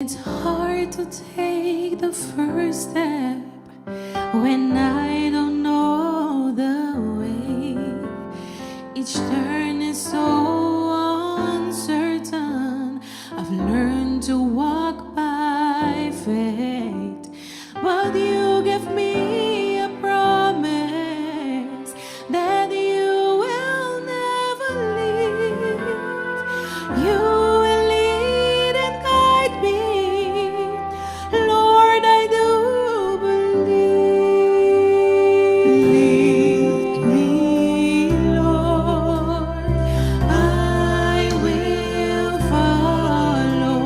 It's hard to take the first step when I don't know the way. Each turn is so uncertain. I've learned to walk by faith, but you give me a promise that you will never leave. You will lead and guide me, Lord, I do believe. Lead me, Lord, I will follow.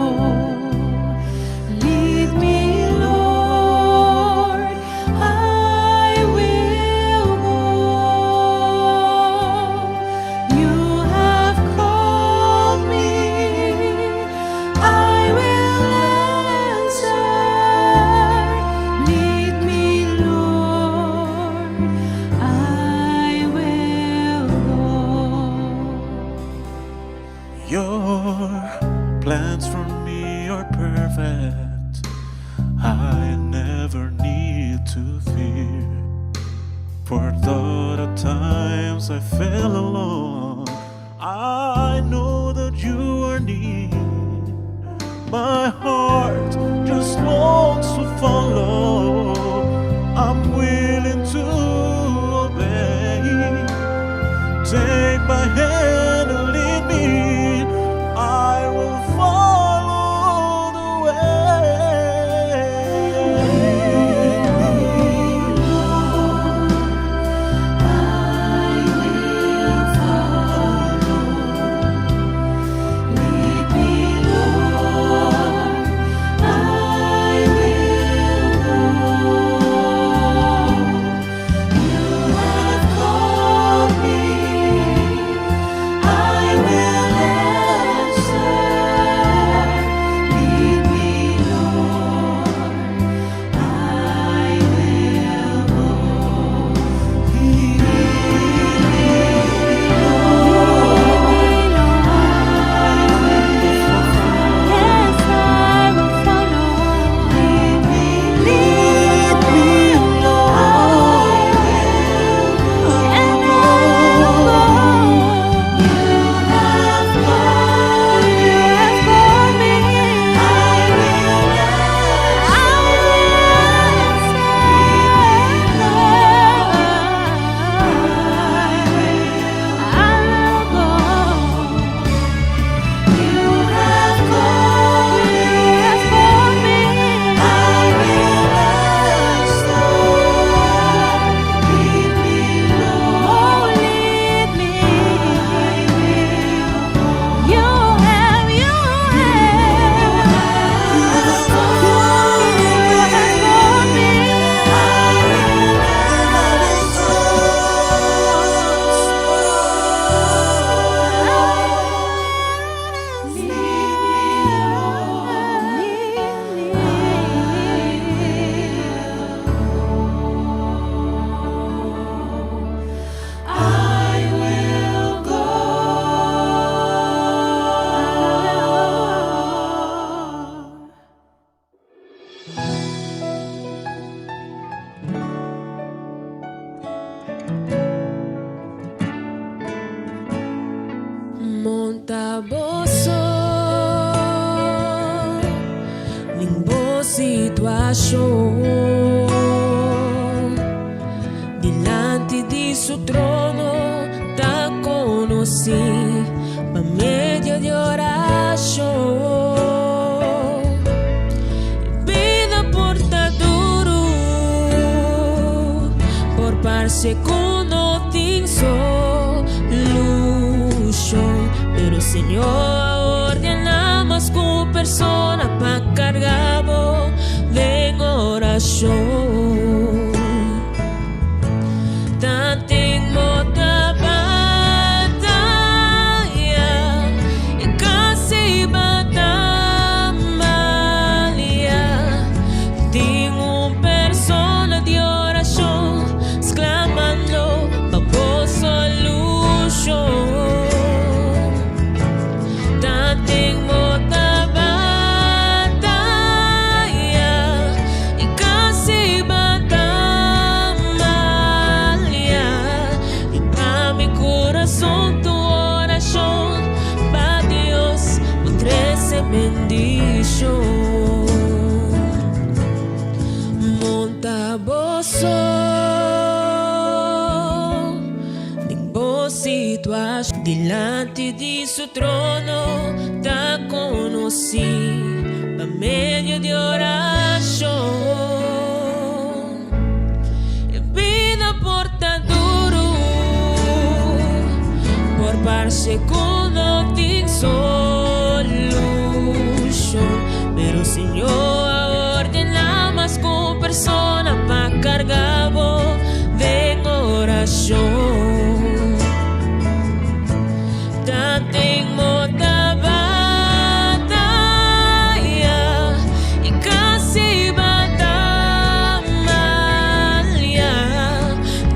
Lead me, Lord, I will go. You have called me, I will answer. Lead me, Lord, I will go. Your plans for me are perfect. I never need to fear. For though at times I feel alone, I know that you are near. My heart just longs to follow. I'm willing to obey. Take my hand and lead me. I will follow the way. Lead me, Lord, I will go. You have called me, I will answer. Lead me, Lord, I will go. Lead me, yes, I will follow. Lead me, Lord, and I will go. You have called me, I will Montaboso, limbo situación, delante de su trono te conocí, por medio de oración, vida portador, por par segundo tin solution. Pero Señor, ordenamos con persona para cargamos de oración. Tanto en moda batalla y casi batalla. Tengo una persona de oración exclamando por solución. Tanto en moda batalla Delante di su trono te conocí por medio de oración. Vida portaduro por par segundo de solución. Pero o Senhor ordena más con persona para cargar de oración. Tengo da batalla y casi batalla.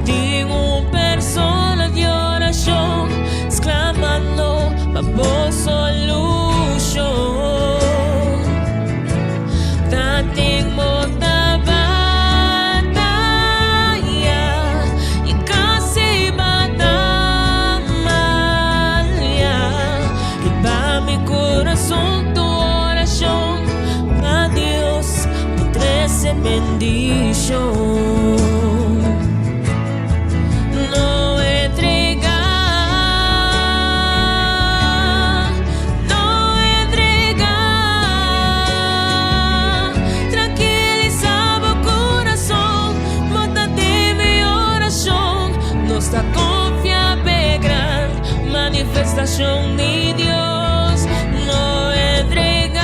Tengo persona de oración exclamando por solución. Tengo da batalla y casi corazón tu oración a Dios me crece bendición. No entregar, no entregar, tranquilizaba el corazón, mótate mi oración, nuestra confiable gran manifestación de Dios. No entregar,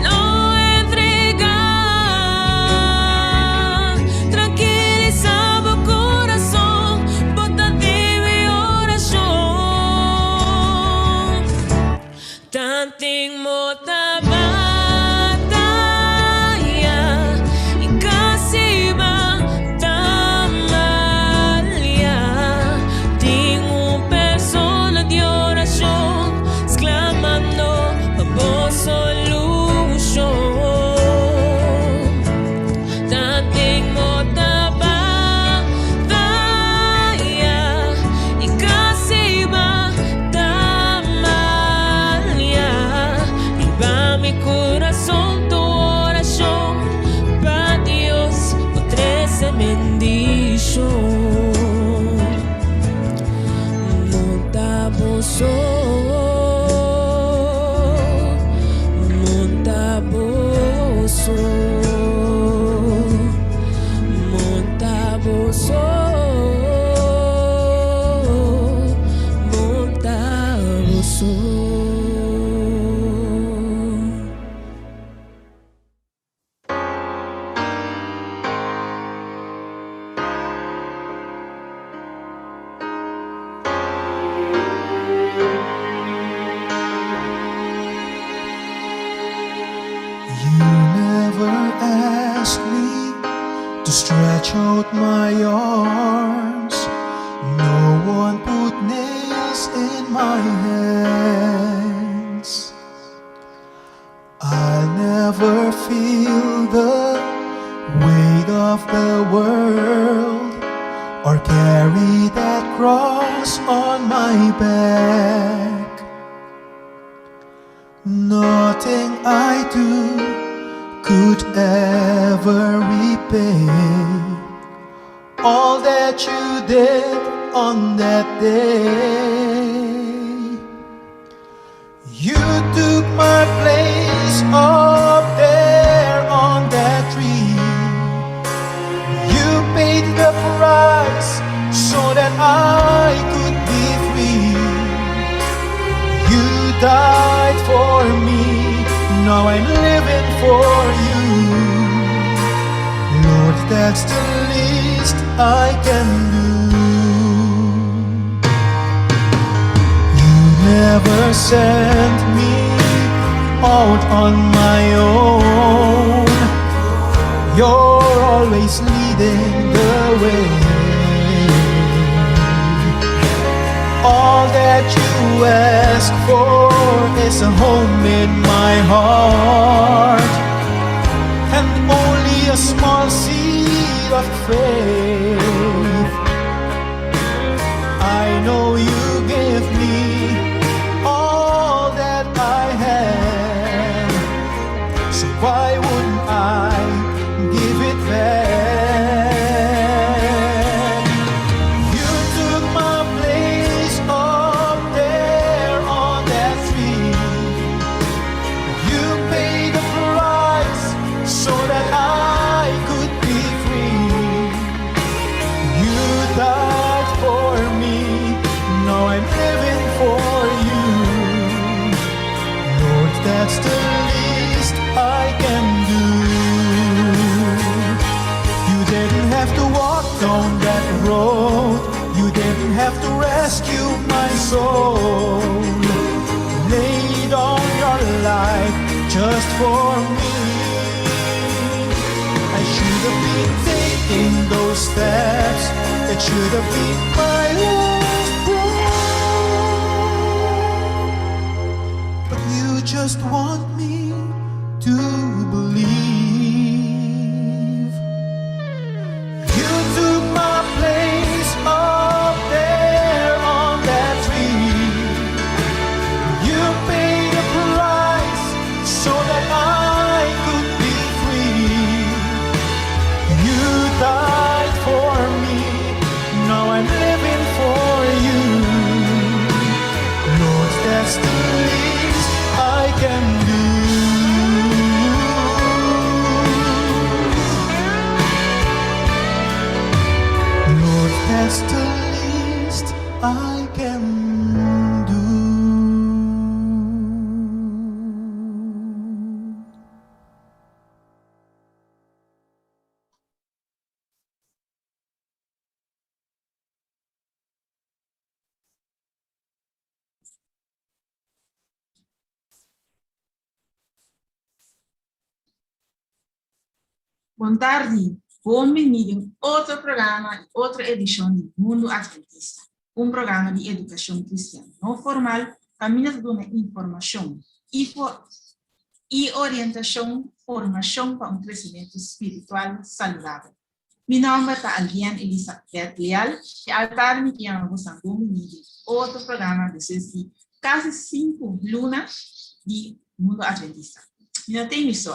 no entregar, tranquilizaba el corazón, bótate mi oración. Tanting mo ta batalla y casi batalla. Tengo persona de oración exclamando por solución. Tengo da batalla y casi batalla. Y va mi corazón tu oración para Dios por 13 bendición. Montaboso, montaboso, montaboso, montaboso. You never asked me to stretch out my arms. No one put nails in my hands. I'll never feel the weight of the world or carry that cross on my back. Nothing I do could ever repay all that you did on that day. You took my place up there on that tree. You paid the price so that I could be free. You died for me, now I'm living for you. Lord, that's the least I can do. You never sent me out on my own. You're always leading the way. All that you ask for is a home in my heart, and only a small seed of faith. I know you give me all that I have, so why wouldn't I give it back? You that's the least I can do. You didn't have to walk down that road. You didn't have to rescue my soul. Lay down your life just for me. I should have been taking those steps. It should have been my last breath. But you just want me to believe. You took my place up there on that tree. You paid a price so that I could be free. You died for me, now I'm living for you. Lord, that's the least I can do. Lord, that's the least I can do. Boa tarde, bem-vindo em outro programa, outra edição de Mundo Adventista, programa de educação cristã não formal, caminho de uma informação e orientação, formação para crescimento espiritual saudável. Meu nome é Alviane Elizabeth Leal, e ao tarde que vamos a outro programa de quase 5 lunas de Mundo Adventista. Não tem isso,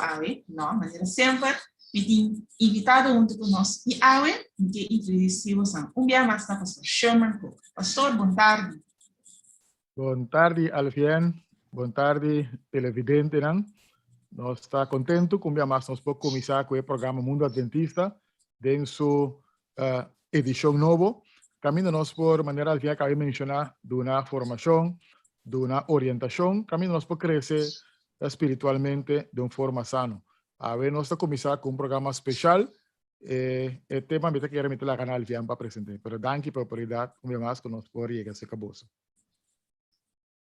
não, mas sempre me tem invitado junto conosco e agora que introduzimos dia mais na pastor Sherman Cook. Pastor, boa tarde. Boa tarde, Alfian. Boa tarde, televidente. Nós está contento com o mais nós podemos começar com o programa Mundo Adventista em sua edição nova. Caminho nós por maneira que acabei de mencionar de uma formação, de uma orientação. Caminho nós por crescer espiritualmente de uma forma sana. A ver, nós está começar com programa especial. O tema que quero meter lá canal Alfian para apresentar. Pero danke pela oportunidade, como mais que nós por chegar a acabou.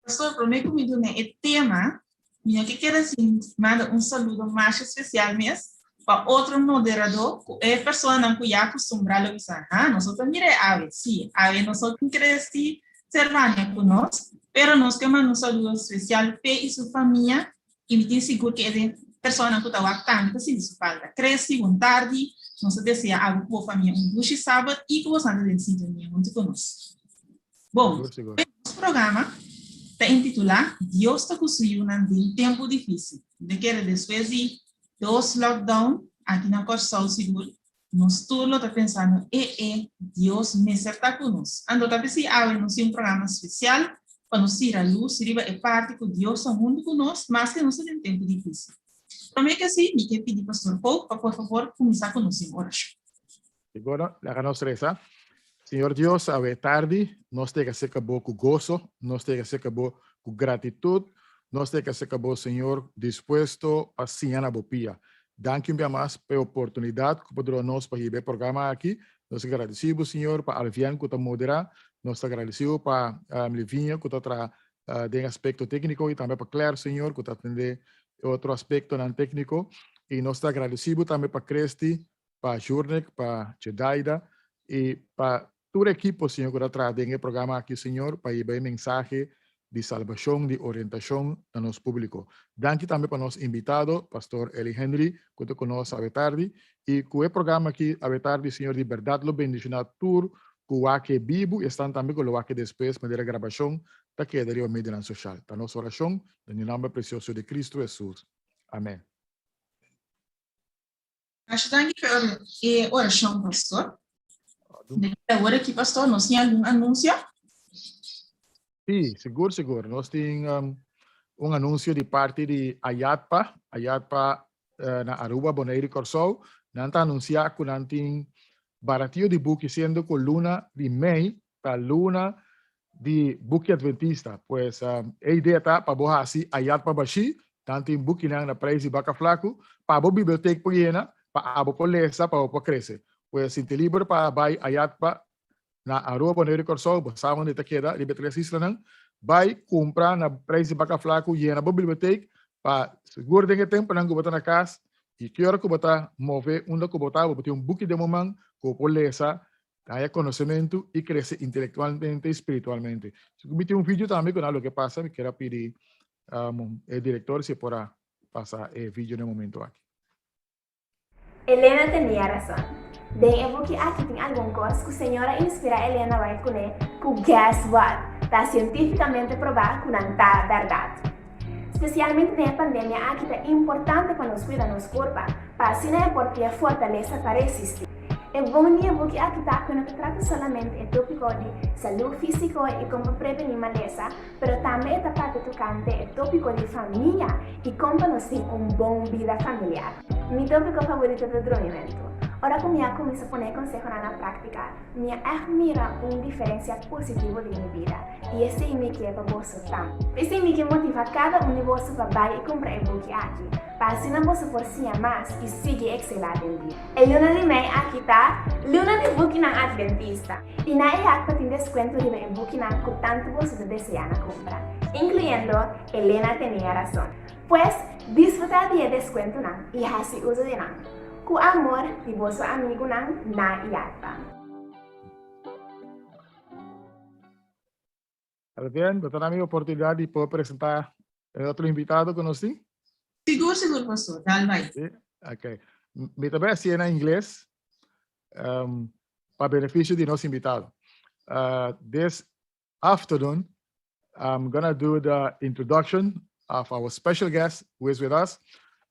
Pastor, prometo que o tema, eu quero mandar saludo mais especial mesmo para outro moderador, é pessoa que já acostumada a usar. Nós também sim, nós queremos ser mais conosco, mas nós queremos saludo especial para e sua família e me seguro que é pessoa que está tanto assim isso falta. Cresce, boa tarde, nós desejamos a boa família bom sábado e que você ande em sintonia junto conosco. Bom, o programa está intitulado Deus está construindo um tempo difícil. De que depois de 2 lockdown aqui na Costa Sul Seguro, nós todos estamos pensando, Deus me está conosco. Então, está pensando, nós temos programa especial para nos ir à luz, é parte que Deus está junto conosco, mas que nós temos um tempo difícil. Também que assim, me quero pedir pastor Paul, para por favor, começar conosco em oração. Agora, a nossa reza. Senhor Deus, a tarde, nós temos que ser acabou com gozo, nós temos que ser acabou com gratidão, nós temos que ser acabou, Senhor, disposto a sinhar a bopia. Danke mais pela oportunidade que podemos nós para o programa aqui. Nós agradecemos, Senhor, para Alvian que está moderar, nós agradecemos para Livinha que está em aspecto técnico e também para Claire, Senhor, que está atendendo outro aspecto não técnico. E nós agradecemos também para Cresti, para Jurnek, para Chedaida e para todo o equipo, Senhor, que está trazendo o programa aqui, Senhor, para ir mensagem de salvação, de orientação a nosso público. Danke também para nosso invitado, pastor Eli Henry, que está conosco a tarde, e com o programa aqui a tarde, Senhor, de verdade, lo bendicionado tour, com o que vivo, e estão também com o que depois, para a gravação, da que é da mídia social. Para nossa oração, em nome precioso de Cristo Jesus. Amém. Acho que oração, pastor. Agora aqui, pastor, nós temos algum anúncio? Sim, seguro. Nós temos anúncio de parte de Ayatpa na Aruba, Bonaire, Corsol. Nós anunciar que nós temos baratinho de book sendo com luna de May para luna de book adventista. Pues a ideia está para borrar assim Ayatpa Bashi tanto em Bukinang na praise baka flaco, para a biblioteca por yena, para abo por lesa, para o crescer. Pues se te livre para vai ayat pa na arroba no recurso, basama de taqueda, libertades islanang, vai comprar na praise baka flaco yena a biblioteca, para seguro de que tempo não gobata na casa, e que hora que bota mover, onde que bota, bota book de momento, que por lesa, haya conocimiento y crece intelectualmente y espiritualmente. Si vi un vídeo también con algo que pasa, me quiero pedir el director si podrá pasar el vídeo en el momento aquí. Helena tenía razón. De que aquí tiene algún cosa que señora inspira a Helena a con él, que guess what? Está científicamente probado que no está verdad. Especialmente en la pandemia, aquí es importante para nos cuidar nuestro cuerpo, para así no aportar fortaleza para resistir. É bom dia porque aqui está quando trata solamente o tópico de saúde física e como prevenir maleza, mas também está parte tocante o tópico de família e como nos ter bom vida familiar. Meu tópico favorito é o treinamento. Ora como eu começo a poner consejo na prática, me admira uma diferença positiva de minha vida e esse é me que é para você também. Esse é me que motiva cada de você para vai e comprar o book aqui. Para assim não você forçar mais e seguir excelente em dia. E Luna de mim aqui está, Luna de book na Adventista. E na EAC tem desconto de o book na que tanto você deseja na compra, incluindo Helena tenía razón. Pues disfrutar de desconto na e así uso de na. Com amor de vosso amigo na IATPA. Bien, tenemos la oportunidad de poder presentar el otro invitado que nos tiene. Seguro, pastor. Dale, vai. Sí, ok. Me também assim em inglês, para benefício de nosso invitado. This afternoon, I'm gonna do the introduction of our special guest who is with us.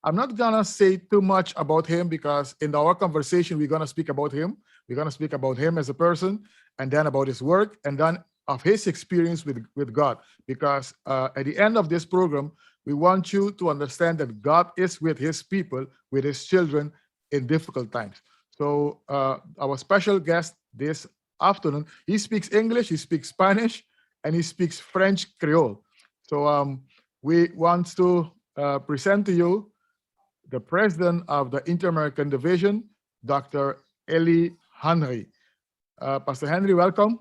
I'm not gonna say too much about him because in our conversation, we're gonna speak about him. We're gonna speak about him as a person, and then about his work, and then of his experience with God. Because at the end of this program, we want you to understand that God is with his people, with his children in difficult times. So our special guest this afternoon, he speaks English, he speaks Spanish, and he speaks French Creole. So we want to present to you the president of the Inter-American Division, Dr. Eli Henry. Pastor Henry, welcome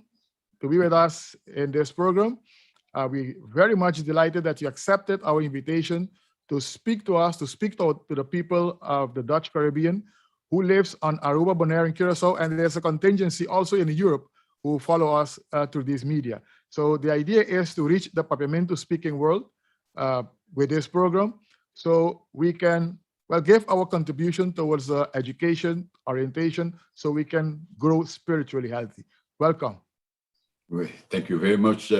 to be with us in this program. We're very much delighted that you accepted our invitation to speak to us, to speak to the people of the Dutch Caribbean who lives on Aruba, Bonaire, and Curacao, and there's a contingency also in Europe who follow us through these media. So the idea is to reach the Papiamento speaking world with this program, so we can give our contribution towards education, orientation, so we can grow spiritually healthy. Welcome. Thank you very much,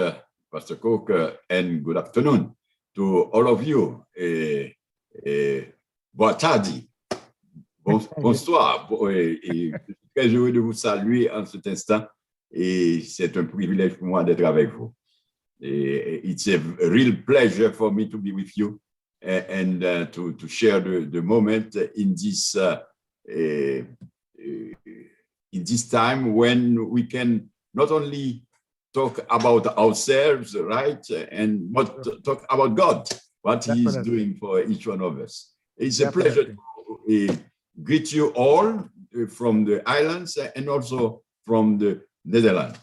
Pastor Cook, and good afternoon to all of you. Boa tarde, bonsoir. Je suis très heureux de vous saluer en cet instant et c'est un privilège pour moi d'être avec vous. It's a real pleasure for me to be with you and to share the moment in this time when we can not only talk about ourselves, right, but talk about God, what He is doing for each one of us. It's a pleasure to greet you all from the islands and also from the Netherlands.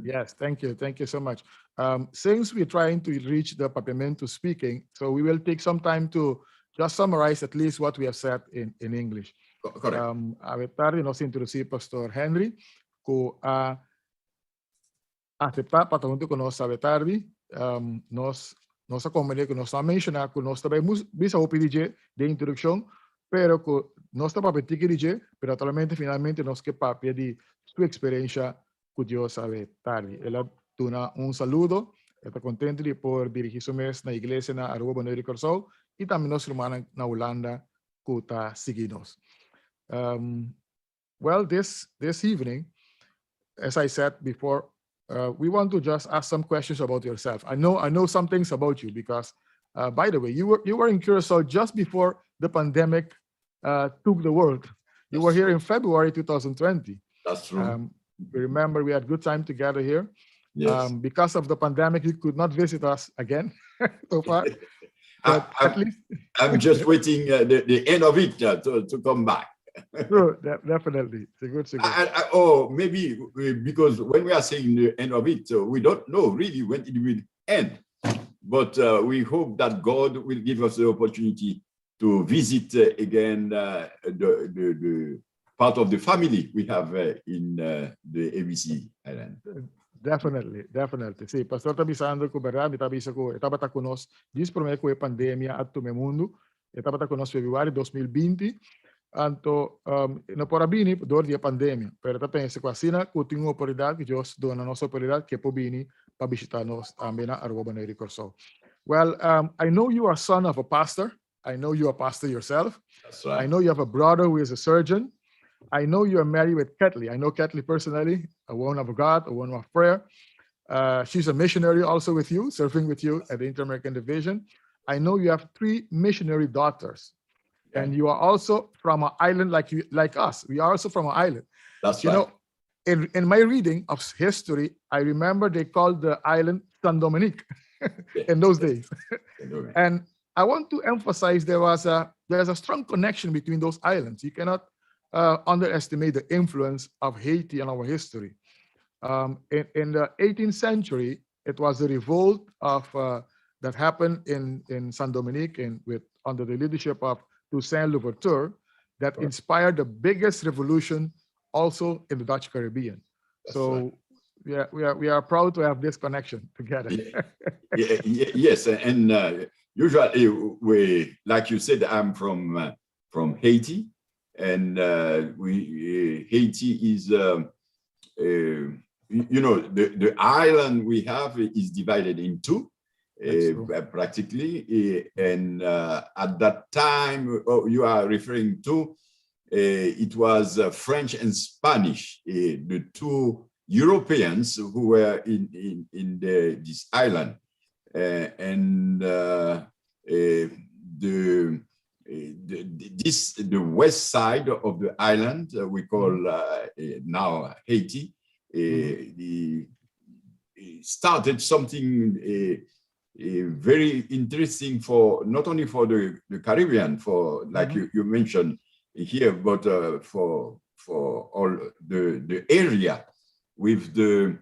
Yes, thank you so much. Since we're trying to reach the Papiamento speaking, so we will take some time to just summarize at least what we have said in English. Correct. Tarde nos introducir Pastor Henry, que aceptar patamento que nós sabe tarde, nossa comunidade que nós mencionar que nós também bisa o pedir de introdução, pero que nós também pedir, pero atualmente finalmente nós que papia de sua experiência que Deus sabe tarde. Ela tuna saludo, está contente de por dirigir su mes na igreja na Aruba, Bonaire, Curacao, e também nossa irmã na Holanda que está seguindo. Well, this evening, as I said before, we want to just ask some questions about yourself. I know some things about you because, by the way, you were in Curacao just before the pandemic took the world. You were here in February 2020. That's true. We remember we had good time together here. Yes. Because of the pandemic, you could not visit us again so far. But at least I'm just waiting the end of it to come back. True, definitely. It's a good. Or maybe because when we are saying the end of it, we don't know really when it will end. But we hope that God will give us the opportunity to visit again the part of the family we have in the ABC Island. Definitely. Sì, pastor tabisando ko bara, mitabisa ko, etaba ta conosco, diz por me ko pandemia at mundo, etaba ta conosco Februari 2020, anto na porabini dor dia pandemia, pero ta pensa ko asina ko tingo oportunidade que Deus deu na nossa oportunidade que pobini pa visitar nos também na Aruba na Ricorso. Well, I know you are son of a pastor. I know you are a pastor yourself. That's right. I know you have a brother who is a surgeon. I know you are married with Kathleen. I know Kathleen personally, a woman of God, a woman of prayer. She's a missionary also with you, serving with you at the Inter-American Division. I know you have 3 missionary daughters. Yeah. And you are also from an island like us. We are also from an island. That's you right. know, in my reading of history, I remember they called the island San Dominique in those days. And I want to emphasize there's a strong connection between those islands. You cannot underestimate the influence of Haiti in our history. In the 18th century, it was a revolt that happened in Saint Dominique and under the leadership of Toussaint Louverture that inspired the biggest revolution also in the Dutch Caribbean. That's so right. we are proud to have this connection together. Yes, and usually we, like you said, I'm from Haiti, and Haiti is you know, the island we have is divided in 2. Practically, and at that time you are referring to, it was French and Spanish, the 2 Europeans who were in this island, and the west side of the island we call now Haiti. Started something very interesting for not only for the Caribbean, for like you mentioned here, but for all the area with the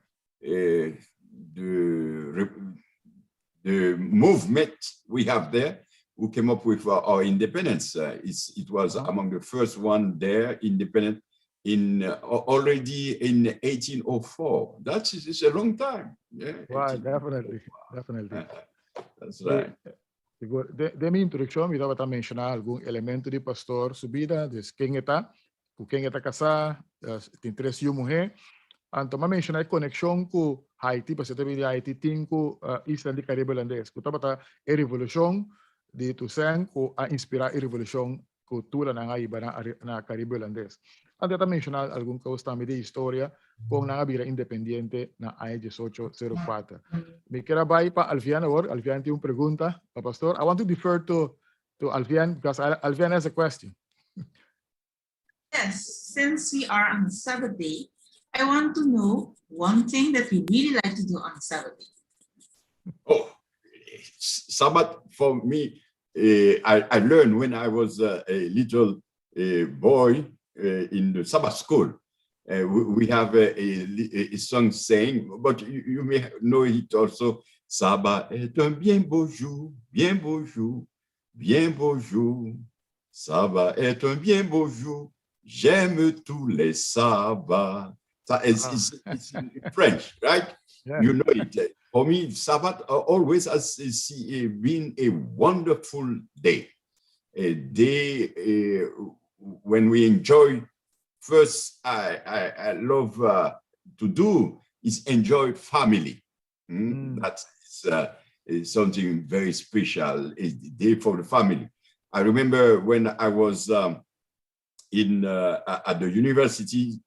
movement we have there, who came up with our independence. It was among the first one there, independent already in 1804. That is a long time. Yeah, wow, definitely. That's right. De minha introdução, eu estava a mencionar algum elemento de pastor subida, de quem está casado, tem 3 mulheres. Então, eu mencionar a conexão com Haiti, porque também Haiti tem com Isla de Caribe holandês. Eu estava a revolução de Toussaint, a inspirar a revolução cultura na Caribe holandês. Antes de mencionar algum coisa também de história com a vida independiente na AE 1804. Me quero ir para Alvian agora. Alvian tem uma pergunta para o pastor. I want to defer to Alvian because Alvian has a question. Yes, since we are on the Sabbath day, I want to know one thing that we really like to do on Sabbath day. Oh, Sabbath for me, I learned when I was a little boy in the Sabbath school. We have a song saying, but you may know it also. Sabbath est un bien beau jour, bien beau jour, bien beau jour. Sabbath est un bien beau jour. J'aime tous les sabbats. It's in French, right? Yeah. You know it. For me, Sabbath always has been a wonderful day. A day when we enjoy. First, I love to do is enjoy family. That is something very special. It's the day for the family. I remember when I was at the university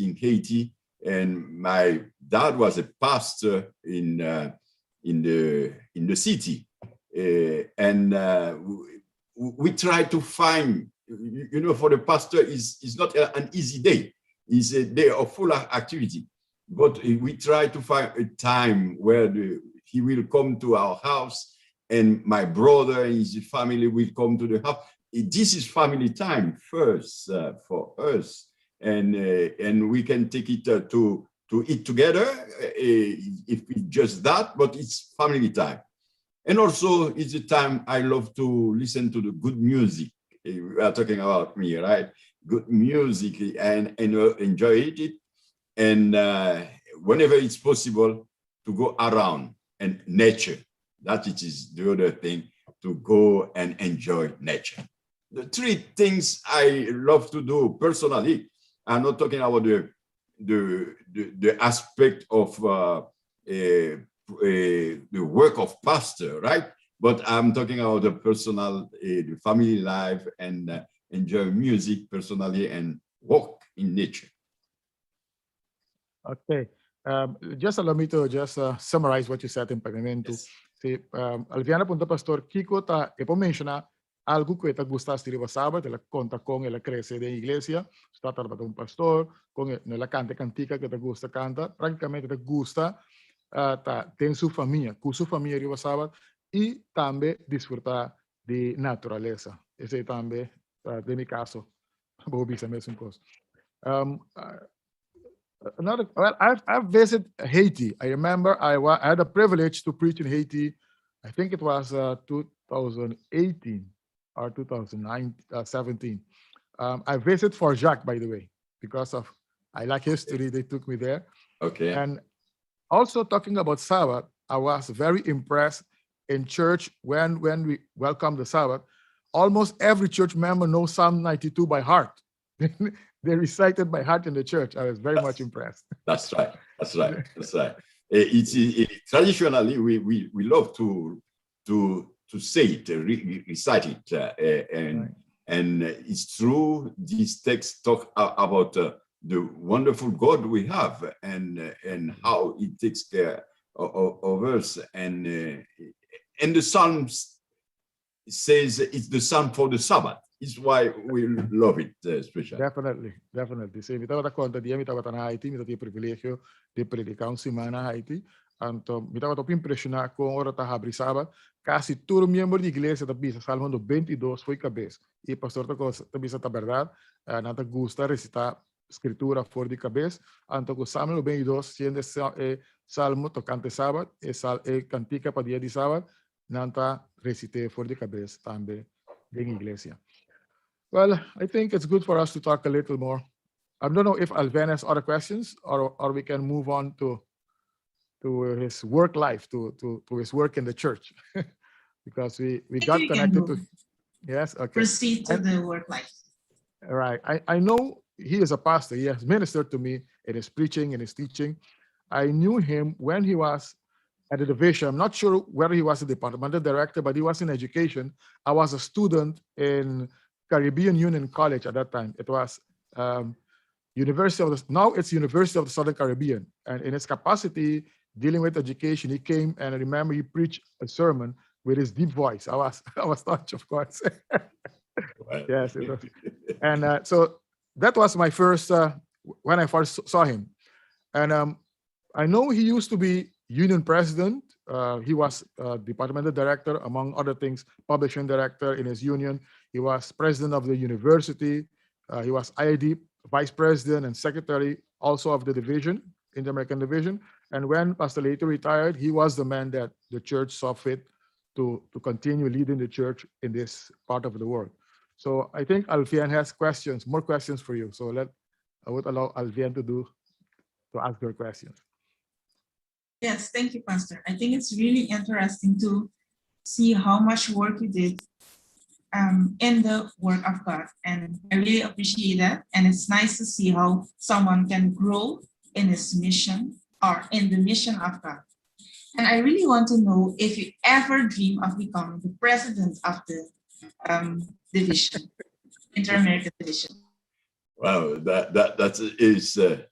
in Haiti, and my dad was a pastor in the city, and we tried to find. You know, for the pastor, is not an easy day. It's a day of full activity. But we try to find a time where he will come to our house and my brother and his family will come to the house. This is family time first for us, and we can take it to eat together if it's just that, but it's family time. And also, it's a time I love to listen to the good music. We are talking about me, right? Good music and enjoy it. And whenever it's possible, to go around and nature. That it is the other thing, to go and enjoy nature. The three things I love to do personally, I'm not talking about the aspect of the work of pastor, right? But I'm talking about the personal, the family life, and enjoy music personally and walk in nature. Okay. Just allow me to just summarize what you said in pagamento. Yes. Se Alviana punta pastor Kiko ta e menciona algo que te gusta escribir sábado, te la conta con la crece de iglesia, está trabajando un pastor, con la canta cantica que te gusta canta, prácticamente te gusta ten su familia, con su familia arriba sábado y también disfrutar de naturaleza. Ese también de mi caso, Bobby se me hace un poco. I've visited Haiti. I remember I had a privilege to preach in Haiti. I think it was 2018 or 2017. I visited Fort Jacques, by the way, because of I like history. They took me there. Okay. And also talking about Sabbath, I was very impressed in church when we welcomed the Sabbath. Almost every church member knows Psalm 92 by heart. They recited by heart in the church. I was very much impressed. That's right. That's right. That's right. Traditionally, we love to say it, recite it, and it's true. These texts talk about the wonderful God we have, and how He takes care of us. And the Psalms says it's the Psalm for the Sabbath. It's why we love it, especially. Definitely. Sí, mi estaba conta dia, mi estaba na Haiti, mi estava privilégio de predicar semana na Haiti. Então, me estava top impressionado com a hora da abrir sábado. Quase todo o membro da igreja da Bisa, Salmo 22 foi cabeça. E o pastor da Bisa, a verdade, nada gusta recitar escritura fora de cabeça. Então, o Salmo 22, sendo Salmo tocante sábado, e cantica para dia de sábado, nada recite fora de cabeça também na igreja. Well, I think it's good for us to talk a little more. I don't know if Alven has other questions, or we can move on to his work life, to his work in the church, because we got connected to. Yes, okay. Proceed to the work life. All right. I know he is a pastor. He has ministered to me in his preaching and his teaching. I knew him when he was at the division. I'm not sure whether he was a departmental director, but he was in education. I was a student in Caribbean Union College at that time. It was now it's University of the Southern Caribbean. And in his capacity dealing with education, he came, and I remember he preached a sermon with his deep voice. I was touched, of course. Yes, it was. And so that was my first, when I first saw him. And I know he used to be union president. He was departmental director, among other things, publishing director in his union. He was president of the university. He was IID vice president and secretary also of the division, Inter-American division. And when Pastor Leite retired, he was the man that the church saw fit to continue leading the church in this part of the world. So I think Alvian has more questions for you. So I would allow Alvian to ask her questions. Yes, thank you, Pastor. I think it's really interesting to see how much work you did in the work of God. And I really appreciate that. And it's nice to see how someone can grow in his mission or in the mission of God. And I really want to know if you ever dream of becoming the president of the division, Inter-American division. Wow, that is a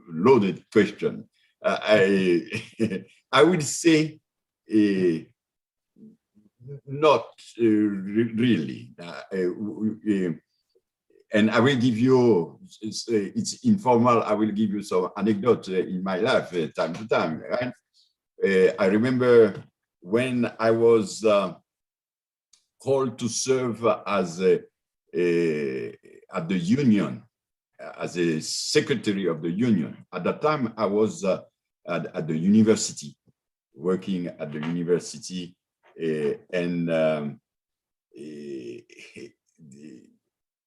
loaded question. I would say not really. And I will give you, it's informal, I will give you some anecdote in my life time to time. Right? I remember when I was called to serve as at the union, as a secretary of the union. At that time, I was at the university, working at the university, and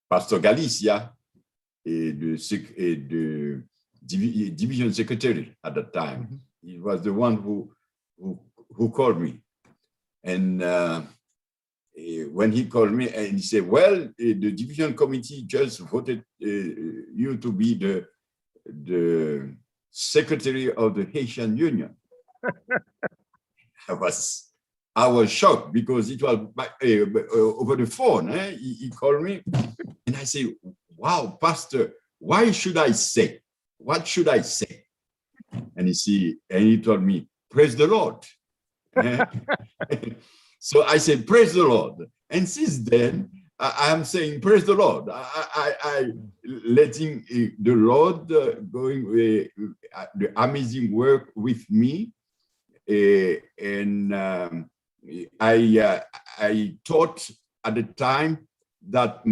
Pastor Galicia, the division secretary at that time, he was the one who called me. And when he called me, and he said, well, the division committee just voted you to be the secretary of the Haitian Union. I was shocked because it was over the phone. He called me, and I said, wow, Pastor, why should I say? What should I say? And he told me, praise the Lord. So I said, praise the Lord. And since then, I am saying, praise the Lord. I letting the Lord going the amazing work with me. And I thought at the time that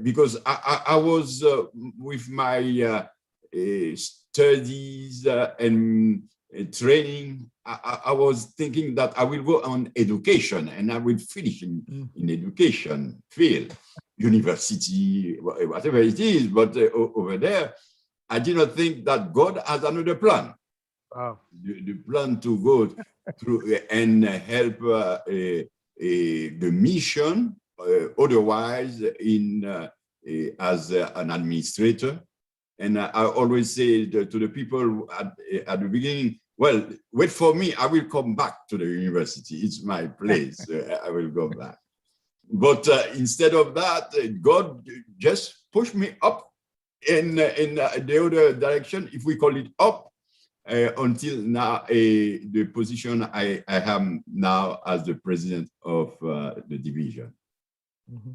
because I was with my studies and training, I was thinking that I will go on education and I will finish in education field, university, whatever it is. But over there, I did not think that God has another plan. Wow. The plan to go through and help the mission, otherwise as an administrator. And I always say to the people at the beginning, well, wait for me, I will come back to the university. It's my place, I will go back. But instead of that, God just pushed me up in the other direction, if we call it up, until now, the position I am now as the president of the division. Mm-hmm.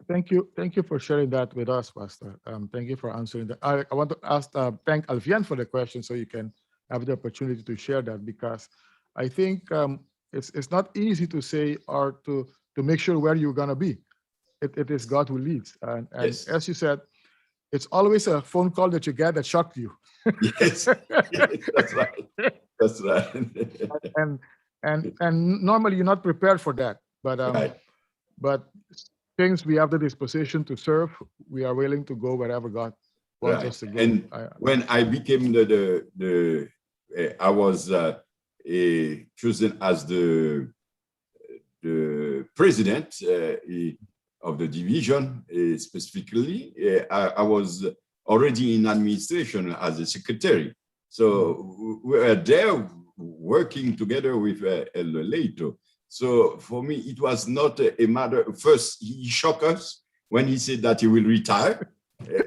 Thank you for sharing that with us, Pastor. Thank you for answering that. I want to thank Alfian for the question, so you can have the opportunity to share that, because I think it's not easy to say or to make sure where you're gonna be. It is God who leads, and yes, as you said, it's always a phone call that you get that shocked you. Yes, that's right. That's right. and normally you're not prepared for that, but right. But since we have the disposition to serve, we are willing to go wherever God wants us to go. And when I became I was chosen as the president of the division, specifically, I was already in administration as a secretary. So we were there working together with Elder Leito. So for me, it was not a matter. First, he shocked us when he said that he will retire.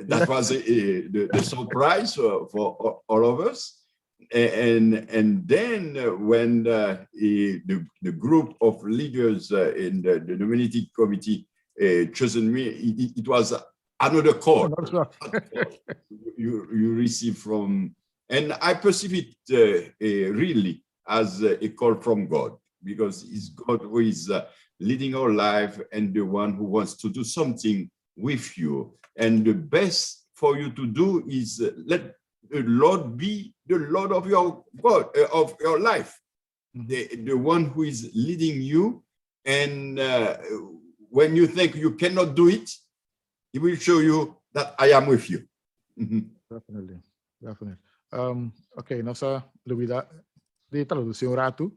That was the surprise for all of us. And then when the group of leaders in the nominating committee chosen me, it was another call. You receive from, and I perceive it really as a call from God, because it's God who is leading our life and the one who wants to do something with you. And the best for you to do is let the Lord be the Lord of your God, of your life, the one who is leading you. And when you think you cannot do it, He will show you that I am with you. Definitely. Okay, nasa Luida dito do Senhor Rato.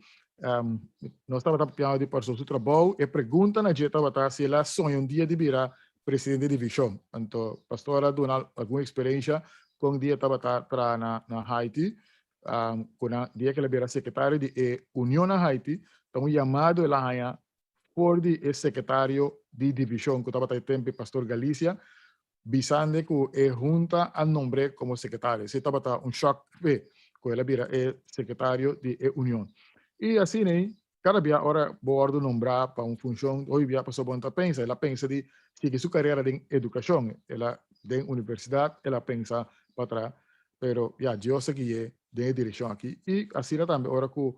Nós estamos trabalhando de pessoas do trabalho e pergunta na gente bata se ela sonha dia de virar presidente de divisão. Então, pastora, do alguma experiência com dia estava na Haiti, com dia que ela vira secretário de União na Haiti, então chamado ela ganha por de secretário de divisão que estava tempo pastor Galicia, bisande que junta a nombre como secretário. Se estava choque que ela vira secretário de União. E assim, né, cada dia agora bordo nombrar para uma função, hoje dia a pessoa pensa, ela pensa de seguir sua carreira em educação, ela em universidade, ela pensa para trás, pero já Deus que de direção aqui. E assim também, ora que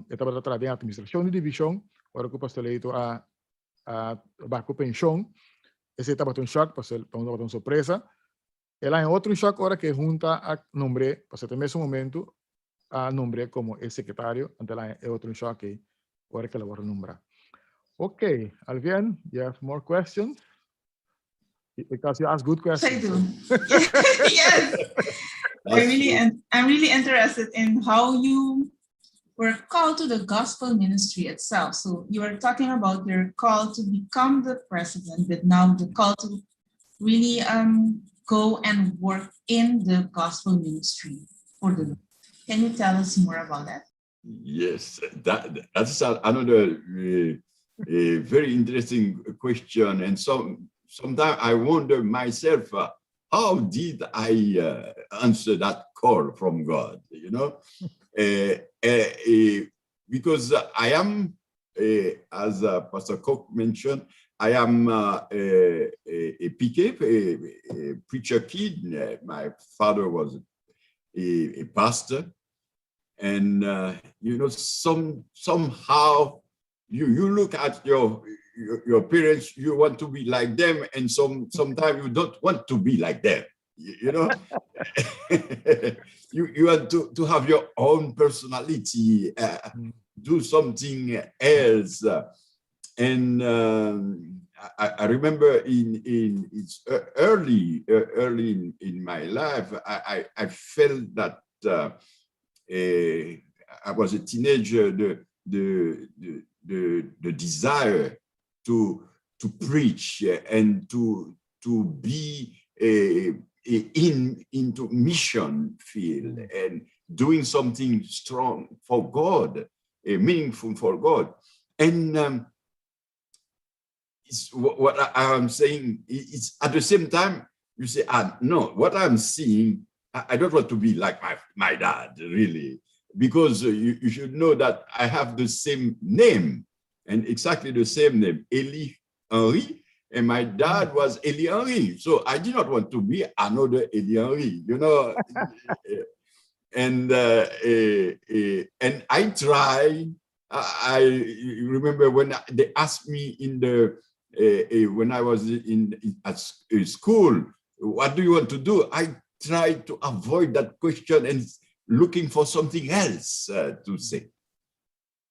estava atrás da administração de divisão, ora que o pastor eleito a baco pensão, esse estava um choque, para uma surpresa. Ela em outro choque, ora que junta a nombre, para ter mesmo momento, a nombre como el secretário, ante lá é outro choque, ora que ela vai nombrar. Okay, Alvian, you have more questions? Because you ask good questions. I do. Yes. I'm really interested in how you were called to the gospel ministry itself. So you were talking about your call to become the president, but now the call to really go and work in the gospel ministry for the Lord. Can you tell us more about that? Yes, that's another very interesting question, and sometimes I wonder myself, how did I answer that call from God? You know, because I am, as Pastor Koch mentioned, I am a PK, a preacher kid. My father was a pastor, and you know, somehow you look at your parents, you want to be like them, and sometimes you don't want to be like them. You know, you want to have your own personality, do something else. And I remember it's early in my life, I felt that I was a teenager. The desire to preach and to be into mission field and doing something strong for God, meaningful for God. And it's what I am saying. It's at the same time you say, no, what I'm seeing, I don't want to be like my dad, really. Because you should know that I have the same name, and exactly the same name, Eli Henry, and my dad was Eli Henry. So I did not want to be another Eli Henry, you know. And I try. I remember when they asked me when I was at school, what do you want to do? I tried to avoid that question and looking for something else to say.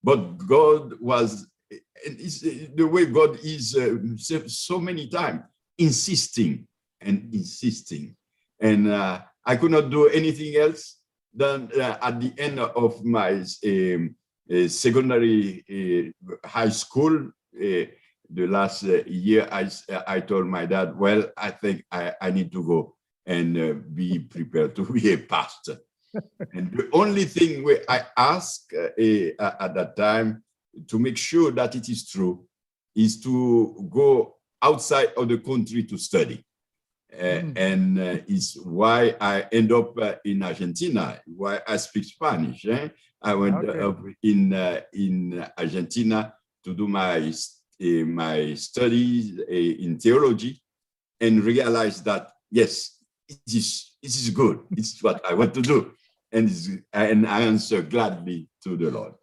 But God was, the way God is so many times, insisting and insisting. And I could not do anything else than at the end of my secondary high school, the last year, I told my dad, well, I think I need to go and be prepared to be a pastor. And the only thing where I ask at that time to make sure that it is true is to go outside of the country to study. And is why I end up in Argentina, why I speak Spanish. I went up in Argentina to do my studies in theology and realized that, yes, it is good. It's what I want to do. And I answer gladly to the Lord.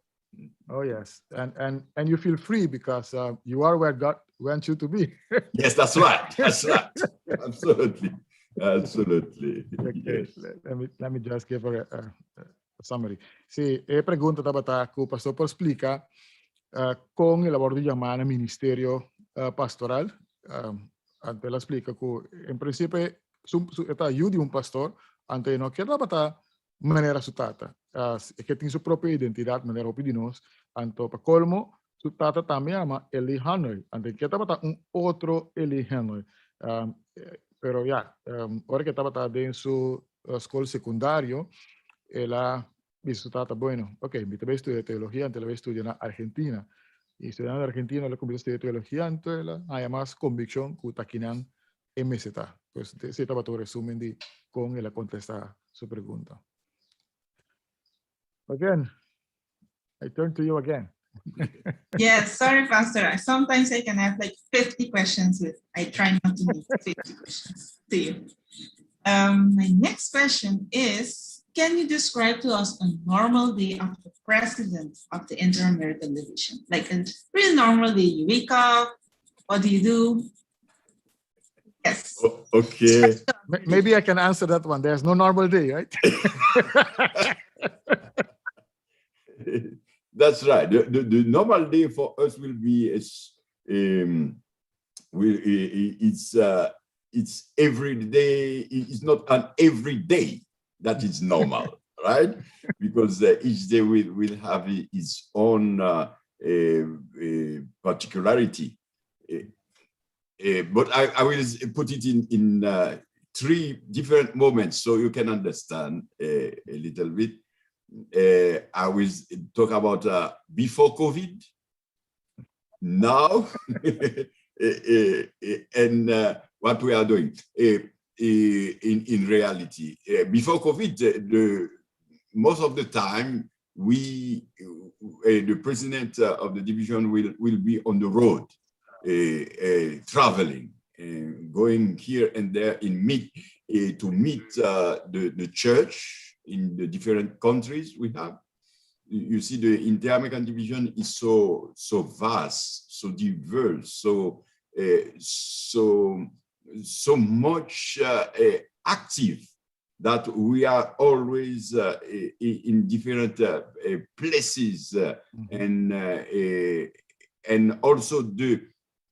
Oh, yes. And you feel free because you are where God wants you to be. Yes, that's right. That's right. Absolutely. Absolutely. Okay. Yes. Let me just give her a summary. Sì, e pergunta da o pastor por explica con il lavoro di chiamare Ministerio Pastoral. Ante la explica che in principio aiuti un pastor ante no che da maneira sutata. Que tem sua própria identidade, maneira opi de nós. Anto para colmo, sutata também ama Eli Hanoi. Ante que estava outro Eli Hanoi. Pero hora que estava dentro da escola secundária, ela visitata, bueno, ok, me também estudei teologia, ante ela estudei na Argentina. E estudando na Argentina, ela começou a estudar teologia, ante ela há mais convicção que está aqui na MZ. Pues, esse estava todo resumen de como ela contesta sua pergunta. Again, I turn to you again. Yes, sorry, Pastor. Sometimes I can have like 50 questions. I try not to make 50 questions to you. My next question is, can you describe to us a normal day of the president of the Inter-American Division? Like a real normal day, you wake up, what do you do? Yes. Okay. Maybe I can answer that one. There's no normal day, right? That's right. The normal day for us will be it's every day. It's not an every day that is normal, right? Because each day will have its own particularity. But I will put it in 3 different moments so you can understand a little bit. I will talk about before COVID, now, and what we are doing in reality. Before COVID, most of the time, the president of the division will be on the road, traveling, going here and there to meet the church in the different countries we have. You see, the Inter-American Division is so vast, so diverse, so much active that we are always in different places, and also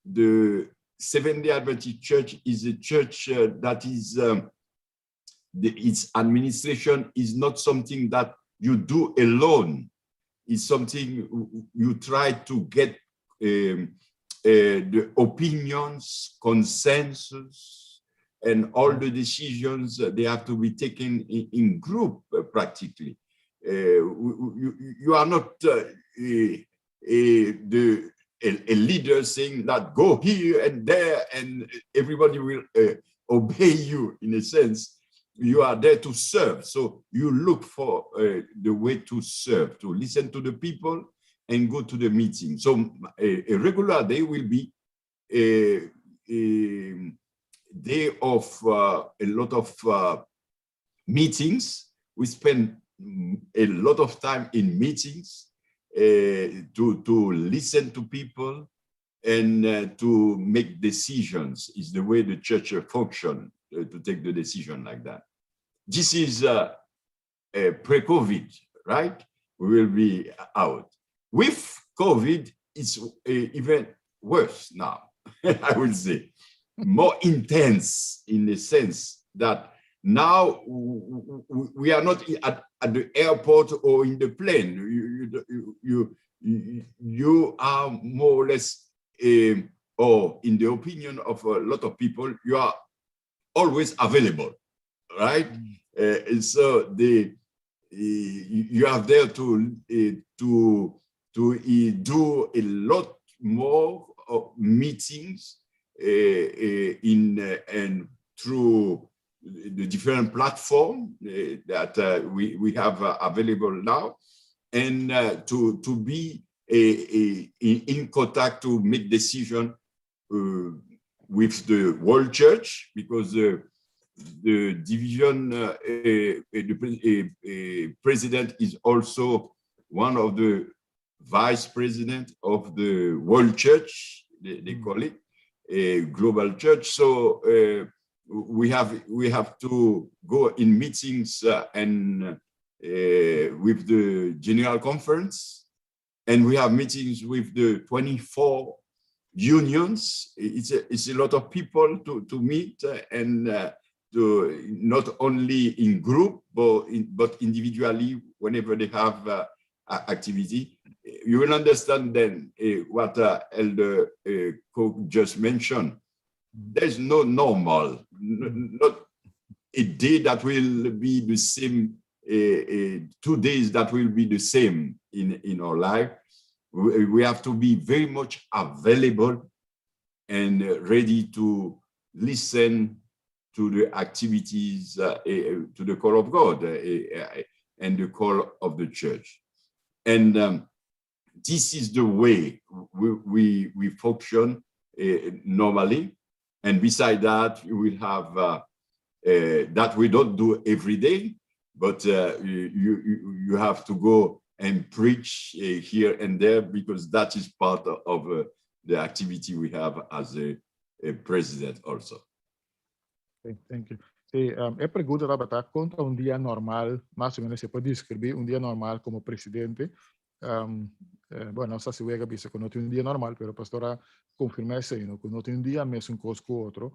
the Seventh-day Adventist Church is a church that is its administration is not something that you do alone. It's something you try to get the opinions, consensus, and all the decisions. They have to be taken in group practically. You are not a leader saying that go here and there and everybody will obey you. In a sense, you are there to serve. So you look for the way to serve, to listen to the people and go to the meeting. So a regular day will be a day of a lot of meetings. We spend a lot of time in meetings to listen to people and to make decisions. Is the way the church functions, to take the decision like that. This is pre-COVID, right? We will be out. With COVID, it's even worse now, I would say. More intense in the sense that now we are not at the airport or in the plane. You are more or less, or in the opinion of a lot of people, you are always available, right? And so you are there to do a lot more of meetings and through the different platforms that we have available now, and to be in contact to make decision with the World Church, because the division president is also one of the vice president of the World Church. They call it a global church. So we have to go in meetings and with the General Conference, and we have meetings with the 24 unions. It's a lot of people to meet, and to not only in group but individually whenever they have activity. You will understand then what Elder Cook just mentioned. There's no normal, not a day that will be the same, 2 days that will be the same in our life. We have to be very much available and ready to listen to the activities, to the call of God and the call of the church. And this is the way we function normally. And beside that, you will have that we don't do every day, but you have to go and preach here and there, because that is part of the activity we have as a president also. Okay, thank you. Sí, he pergunta estava contra dia normal, mais ou menos você pode descrever dia normal como presidente. Bueno, não sei se vai dizer que não tem dia normal, pero a pastora confirma isso, que não tem dia mesmo coisa com outro.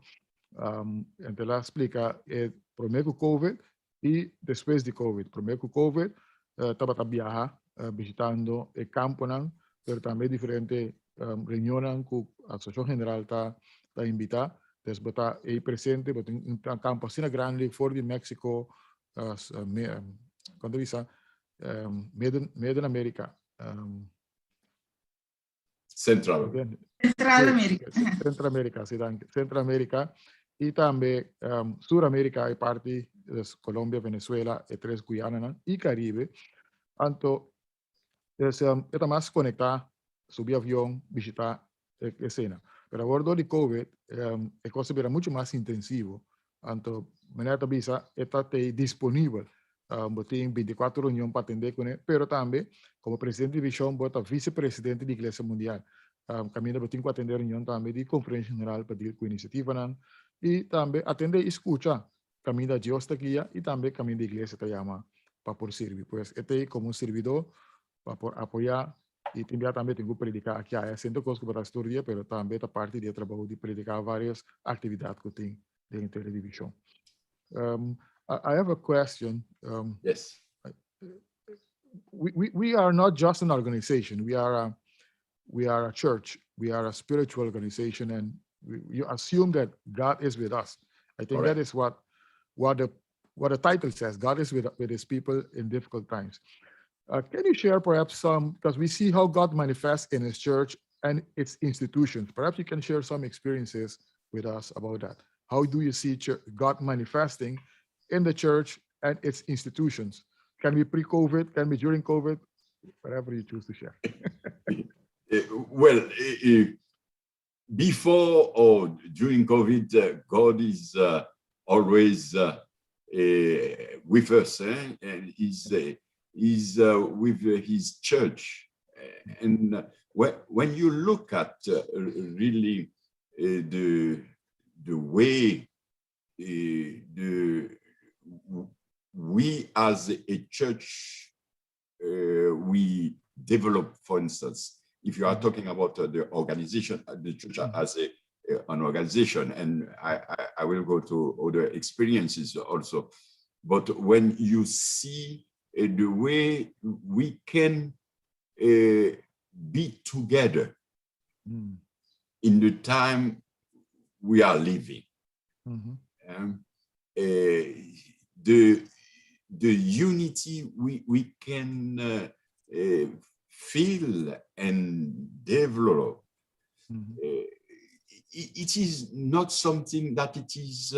Então ela explica primeiro Covid e depois de Covid. Primeiro Covid, estava viajar, visitando o campo, pero também diferente reuniões que a Associação General está invitada. Después está ahí presente, en un campo así grande, fuera de México, cuando dice, Medio América. Central. Central América. Central América, sí, Central América. Y también Suramérica, hay parte de Colombia, Venezuela, y 3 Guyana, y Caribe. Entonces, está más conectada, subir avión, visitar escena. Pero a bordo de COVID, a coisa era muito mais intensivo. Então, maneira de visa, está disponível. Tem 24 reuniões para atender com ele, mas também, como presidente de Vision, bota vice-presidente da Igreja Mundial. Caminho para atender reunião também de Conferência General para com a iniciativa. E também atender e escutar. Caminho da Deus está aqui e também caminho da Igreja está chama para por servir. Pois, este como servidor para apoiar. E também tenho que predicar aqui, sendo coisa que para estudar, mas também a parte de trabalho de predicar várias atividades que tem dentro da divisão. I have a question. Yes. We are not just an organization. We are a church. We are a spiritual organization, and you assume that God is with us. I think that is what the title says. God is with His people in difficult times. Can you share perhaps some, because we see how God manifests in His church and its institutions. Perhaps you can share some experiences with us about that. How do you see God manifesting in the church and its institutions? Can be pre-COVID, can be during COVID, whatever you choose to share. Well, before or during COVID, God is always with us, and He's with His church. And when you look at really the way we as a church we develop, for instance, if you are talking about the organization, the church as an organization, and I will go to other experiences also, but when you see the way we can be together in the time we are living. The unity we can feel and develop. It is not something that it is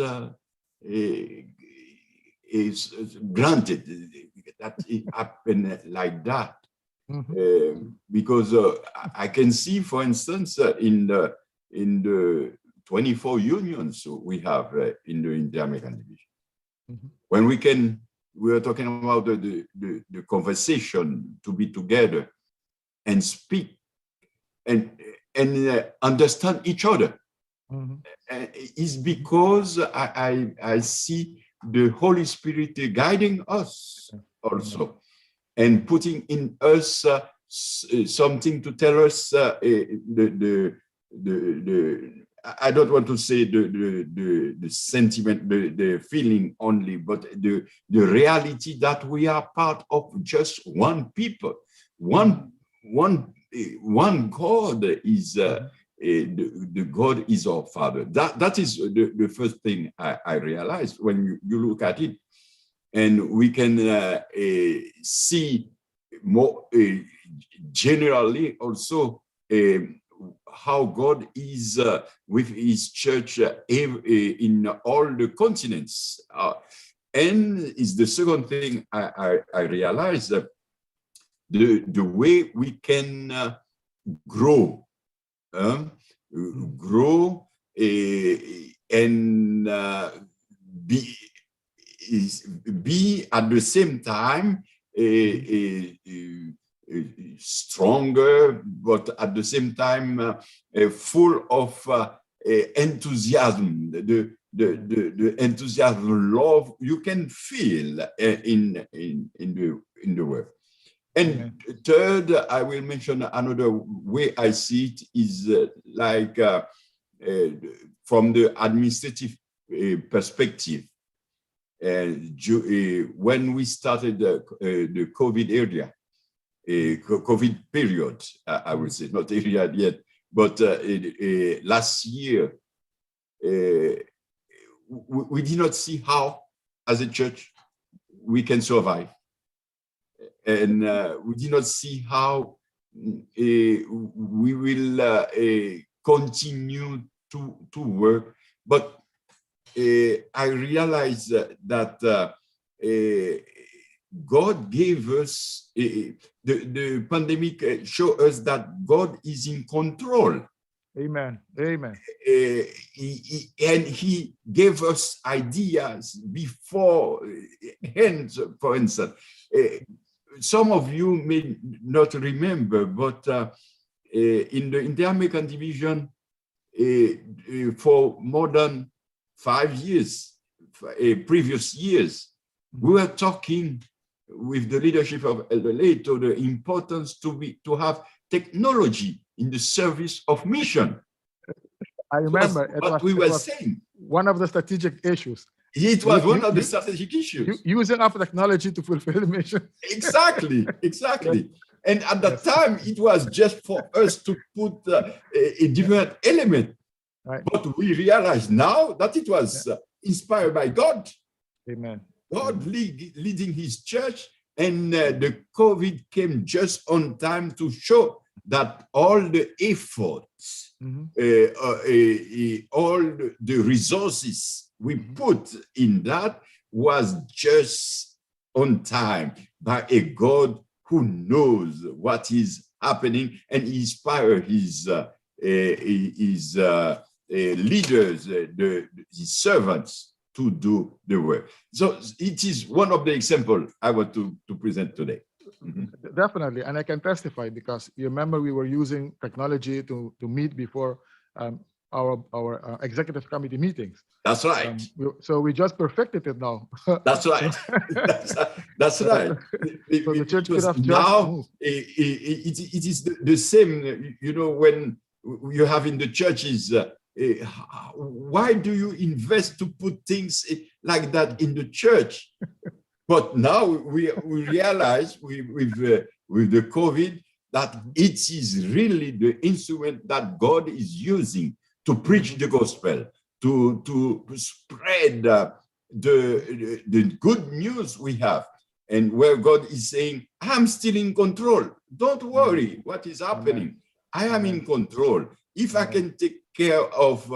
granted that it happened like that. Because I can see, for instance, in the 24 unions we have in the Inter-American Division, when we are talking about the conversation to be together and speak and understand each other. Is because I see the Holy Spirit guiding us also, and putting in us something to tell us I don't want to say the sentiment, the feeling only, but the reality that we are part of just one people, one God is the God is our Father. That is the first thing I realized when you look at it, and we can see more generally also how God is with His church in all the continents. And is the second thing I realized, the way we can grow and be is be at the same time stronger, but at the same time full of enthusiasm. The enthusiasm, love you can feel in the work. And third, I will mention another way I see it is from the administrative perspective. When we started the COVID area, COVID period, I would say, not area yet, but last year, we did not see how, as a church, we can survive. And we did not see how we will continue to work. But I realized that God gave us, the pandemic showed us that God is in control. Amen. Amen. And he gave us ideas beforehand, for instance. Some of you may not remember, but in the Inter-American Division, for more than 5 years, previous years, we were talking with the leadership of Elder Leto the importance to have technology in the service of mission. I remember what we were saying. One of the strategic issues. It was one of the strategic issues. Using of technology to fulfill the mission. Exactly, exactly. And at that time, it was just for us to put a different element. Right. But we realize now that it was inspired by God. Amen. God leading his church, and the COVID came just on time to show that all the efforts, all the resources we put in that was just on time by a God who knows what is happening and inspire his leaders, his servants to do the work. So it is one of the examples I want to present today. Definitely, and I can testify because you remember we were using technology to meet before our executive committee meetings. That's right. So we just perfected it now. That's right. That's right. So the church could have now it is the same. You know, when you have in the churches, why do you invest to put things like that in the church? But now we realize with the COVID that it is really the instrument that God is using to preach the gospel, to spread the good news we have, and where God is saying, I'm still in control. Don't worry what is happening. I am in control. If I can take care of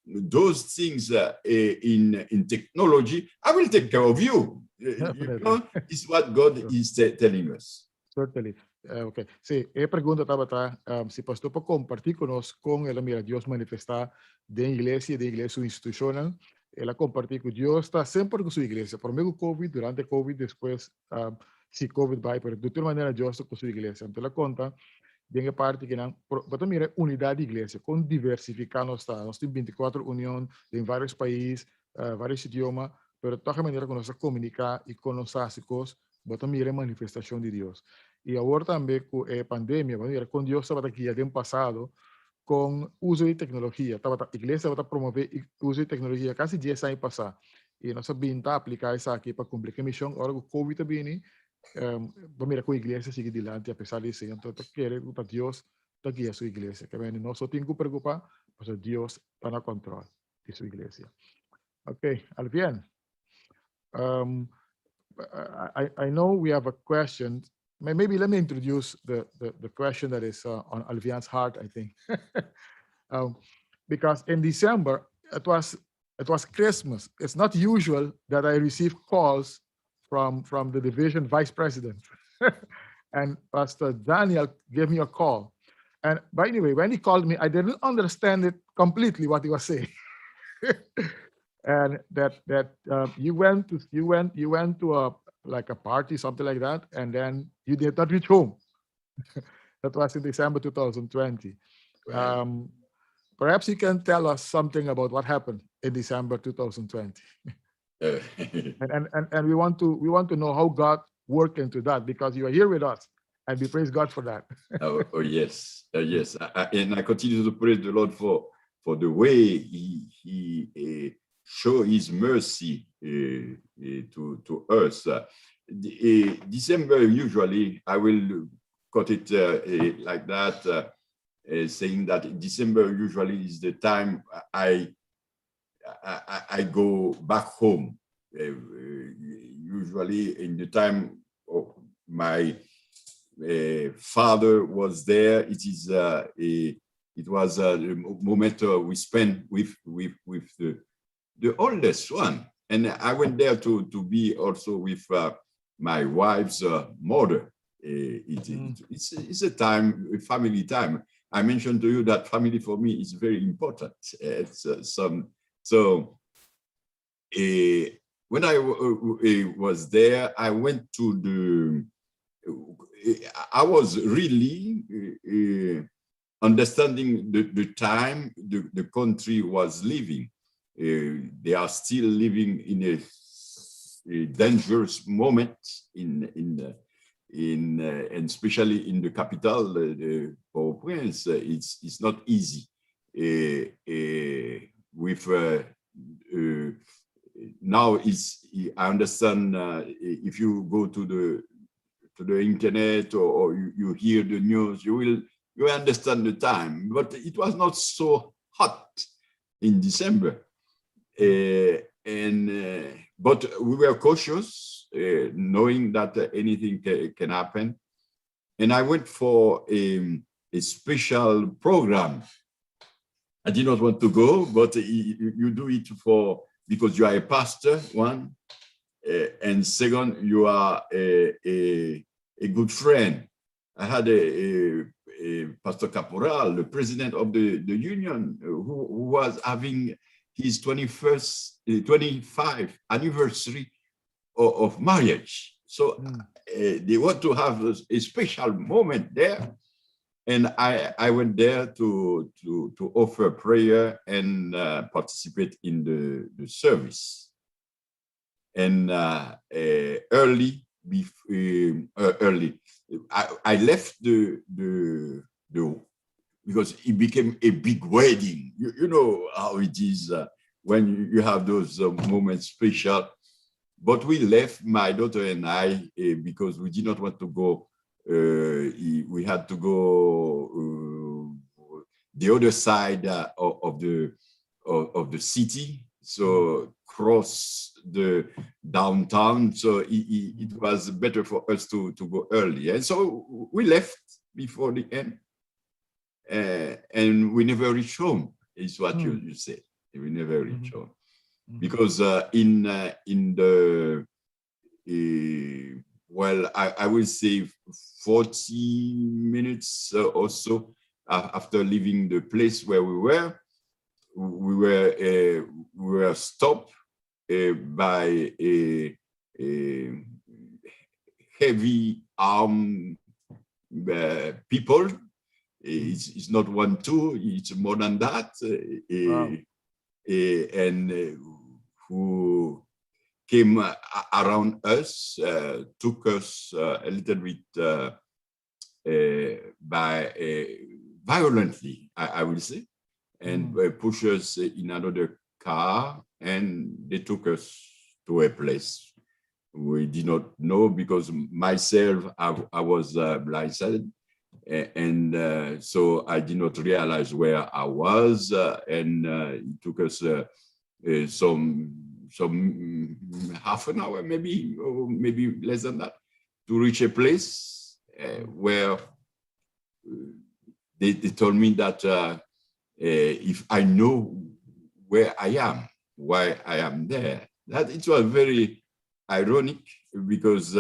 those things in technology, I will take care of you. You know, it's what God is telling us. Certainly. Ok. Sim, a pergunta estava se pastor para compartilhar conosco com ela mira Deus manifestar da igreja institucional. Ela compartilha que Deus está sempre com sua igreja. Por meio do COVID, durante o COVID, depois se COVID vai, mas de toda maneira Deus está com sua igreja. Então ela conta de parte que não, para mira unidade da igreja, com diversificar nós está. Nós temos 24 uniões em vários países, vários idiomas, mas de toda maneira que nós comunicar e com nós básicos, para mira manifestação de Deus. E agora também com a pandemia, com Deus estava aqui já no passado, com uso de tecnologia. A igreja estava promover o uso de tecnologia quase 10 anos passados. E nós sabemos aplicar isso aqui para cumprir a missão. Agora com o Covid também, vamos com a igreja seguir adiante, apesar disso. Então, eu quero que Deus está aqui a sua igreja. Que nós só temos que preocupar, porque Deus está no controle de sua igreja. Ok, Alvian. I know we have a question. Maybe let me introduce the question that is on Alvian's heart, I think. Because in December, it was Christmas. It's not usual that I receive calls from the division vice president. And Pastor Daniel gave me a call. And by the way, when he called me, I didn't understand it completely what he was saying. and that you went to a like a party, something like that, and then you did not reach home. That was in December 2020. Well, Perhaps you can tell us something about what happened in December 2020, uh, and we want to know how God worked into that, because you are here with us, and we praise God for that. oh yes, yes, and I continue to praise the Lord for the way He show His mercy to us. December usually, I will cut it like that, saying that December usually is the time I go back home. Usually in the time of my father was there, it was a moment we spent with the oldest one, and I went there to be also with my wife's mother. It's a time, a family time. I mentioned to you that family for me is very important. It's so when I was there, I went to the. I was really understanding the time the country was living. They are still living in a dangerous moment and especially in the capital, Port-au-Prince. It's not easy with now. I understand if you go to the internet or you hear the news, you understand the time. But it was not so hot in December, but we were cautious, knowing that anything can happen. And I went for a special program. I did not want to go, but you do it because you are a pastor, one, and second, you are a good friend. I had a Pastor Caporal, the president of the union, who was having his 25th anniversary of marriage. So they want to have a special moment there. And I went there to offer prayer and participate in the service. And early, I left the because it became a big wedding. You know how it is when you have those moments special. But we left, my daughter and I, because we did not want to go. We had to go the other side of the city, so cross the downtown. So it was better for us to go early, and so we left before the end. And we never reach home, is what you said. We never reach home. Because in the, well, I will say 40 minutes or so after leaving the place where we were stopped by a heavy armed people. It's not 1, 2, it's more than that. Wow. And who came around us, took us a little bit violently, I will say, and pushed us in another car, and they took us to a place we did not know, because myself, I was blindsided. And so I did not realize where I was, and it took us some half an hour, maybe, or maybe less than that, to reach a place where they told me that if I know where I am, why I am there. That it was very ironic, because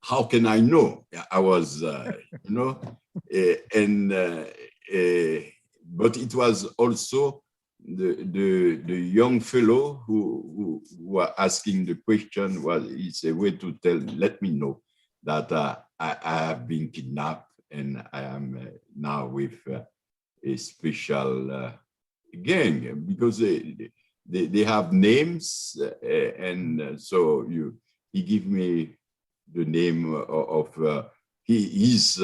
how can I know? I was, you know, but it was also the young fellow who were asking the question it's a way to let me know that I have been kidnapped and I am now with a special gang, because they have names, and so he give me the name of his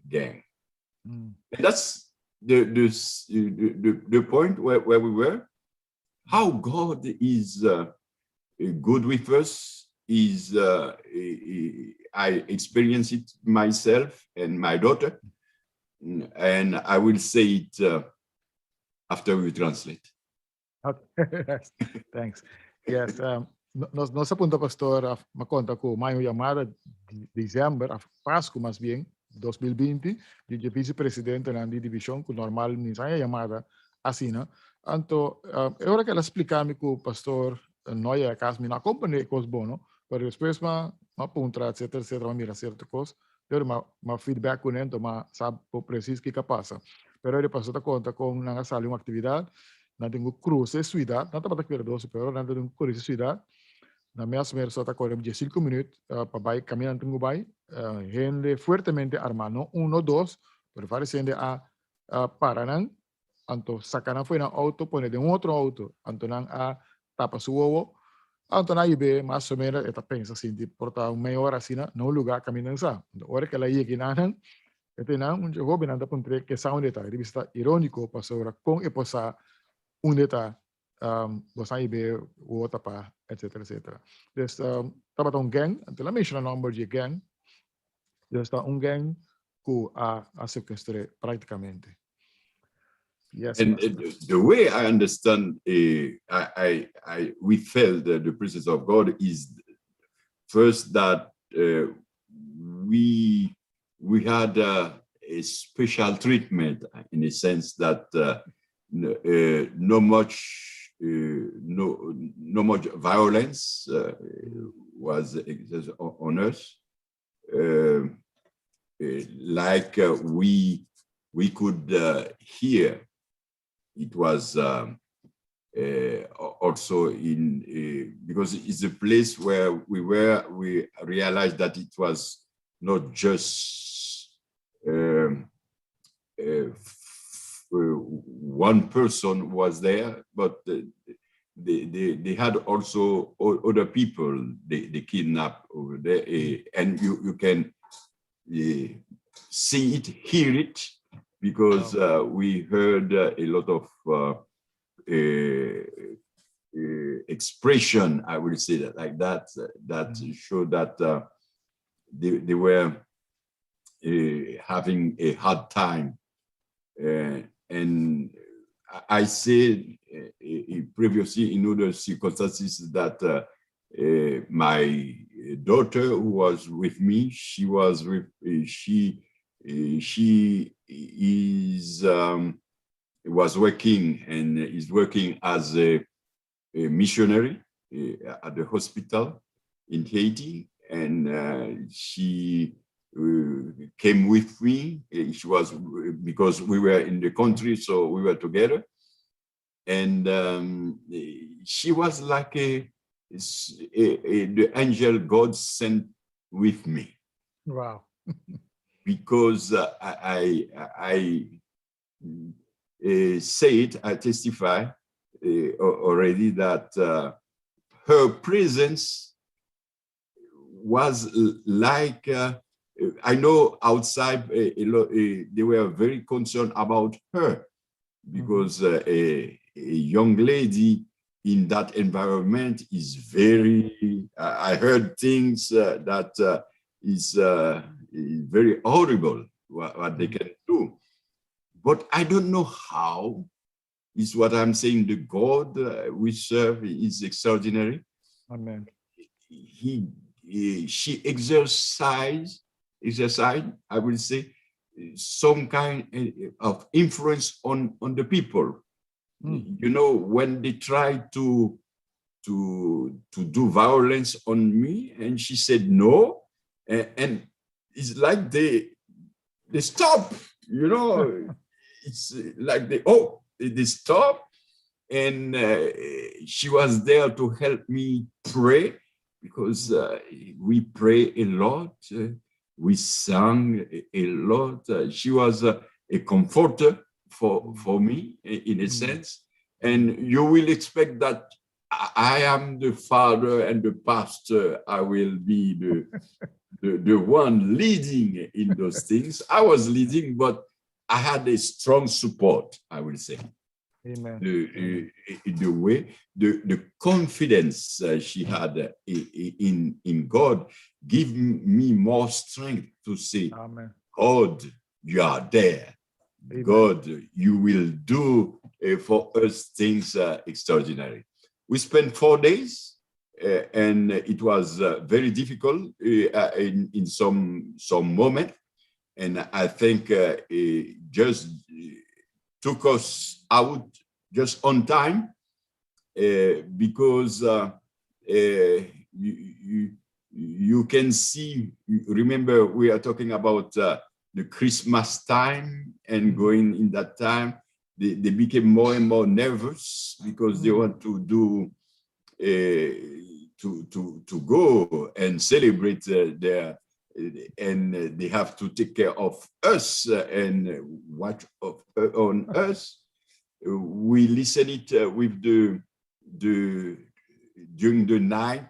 gang. And that's the point where we were. How God is good with us is I experience it myself and my daughter, and I will say it after we translate. Okay. Thanks. Yes. Nossa punta, pastor, makonta ko, mayo llamada de diciembre, Pasco más bien, 2020, de vice-presidente na divisão, que normal minsan llamada asina. Anto, ahora que la explicami ko, pastor, noia cas mina acompanhei cos bono, pero depois ma puntra, etc, ma mira certo cos, pero ma feedback com ento, ma sabe po preciso que passa. Pero ele passou a conta com na sala uma atividade, na tenho cruze cidade, não estava daquele doce, pero na tenho cruze cidade, na minha semana só está correndo de 5 minutos para vai caminhando tenho vai, gente fuertemente armado, 1 ou 2, pero parecendo a Paraná, anto sacaram foi na auto, põe de outro auto, anto não a tapa su ovo, anto na ibe mais ou menos eta pensa assim, de portar meia hora assim no lugar caminhando sa, hora que ela ia aqui na ito na un jogo binanda puntre que sa un deta rivista ironico pasora con e posa un deta bosa ibe o tapa etc etc. Dus taba un gang ante la mission number de gang. Dus sta un gang ku a sequestre praticamente. Yes. And the way I understand, we felt the presence of God is first that we had a special treatment in the sense that no much violence was on us, like we could hear. It was also in because it's a place where we realized that it was not just one person was there, but they had also other people they kidnapped over there, and you can see it, hear it, because we heard a lot of expression, I will say that like that, showed that they were having a hard time. And I said previously in other circumstances that my daughter who was with me, she was working and is working as a missionary at the hospital in Haiti, and she came with me. She was, because we were in the country, so we were together, and she was like the angel God sent with me. Wow. Because I testify already that her presence was like, I know outside they were very concerned about her, because a young lady in that environment is very, I heard things that is very horrible what they can do. But I don't know how, is what I'm saying. The God we serve is extraordinary. Amen. She exercised, I will say, some kind of influence on the people. You know, when they tried to do violence on me, and she said no, and it's like they stop, you know. It's like they stop, and she was there to help me pray, because we pray a lot. We sang a lot. She was a comforter for me, in a sense. And you will expect that I am the father and the pastor. I will be the one leading in those things. I was leading, but I had a strong support, I will say. Amen. The confidence she had in God give me more strength to say, Amen. God, you are there. Amen. God, you will do for us things extraordinary. We spent 4 days, and it was very difficult in some moment. And I think it just took us out just on time, because you can see, remember we are talking about the Christmas time, and going in that time, they became more and more nervous, because they want to do to go and celebrate their, and they have to take care of us and watch on us. We listen it with the during the night,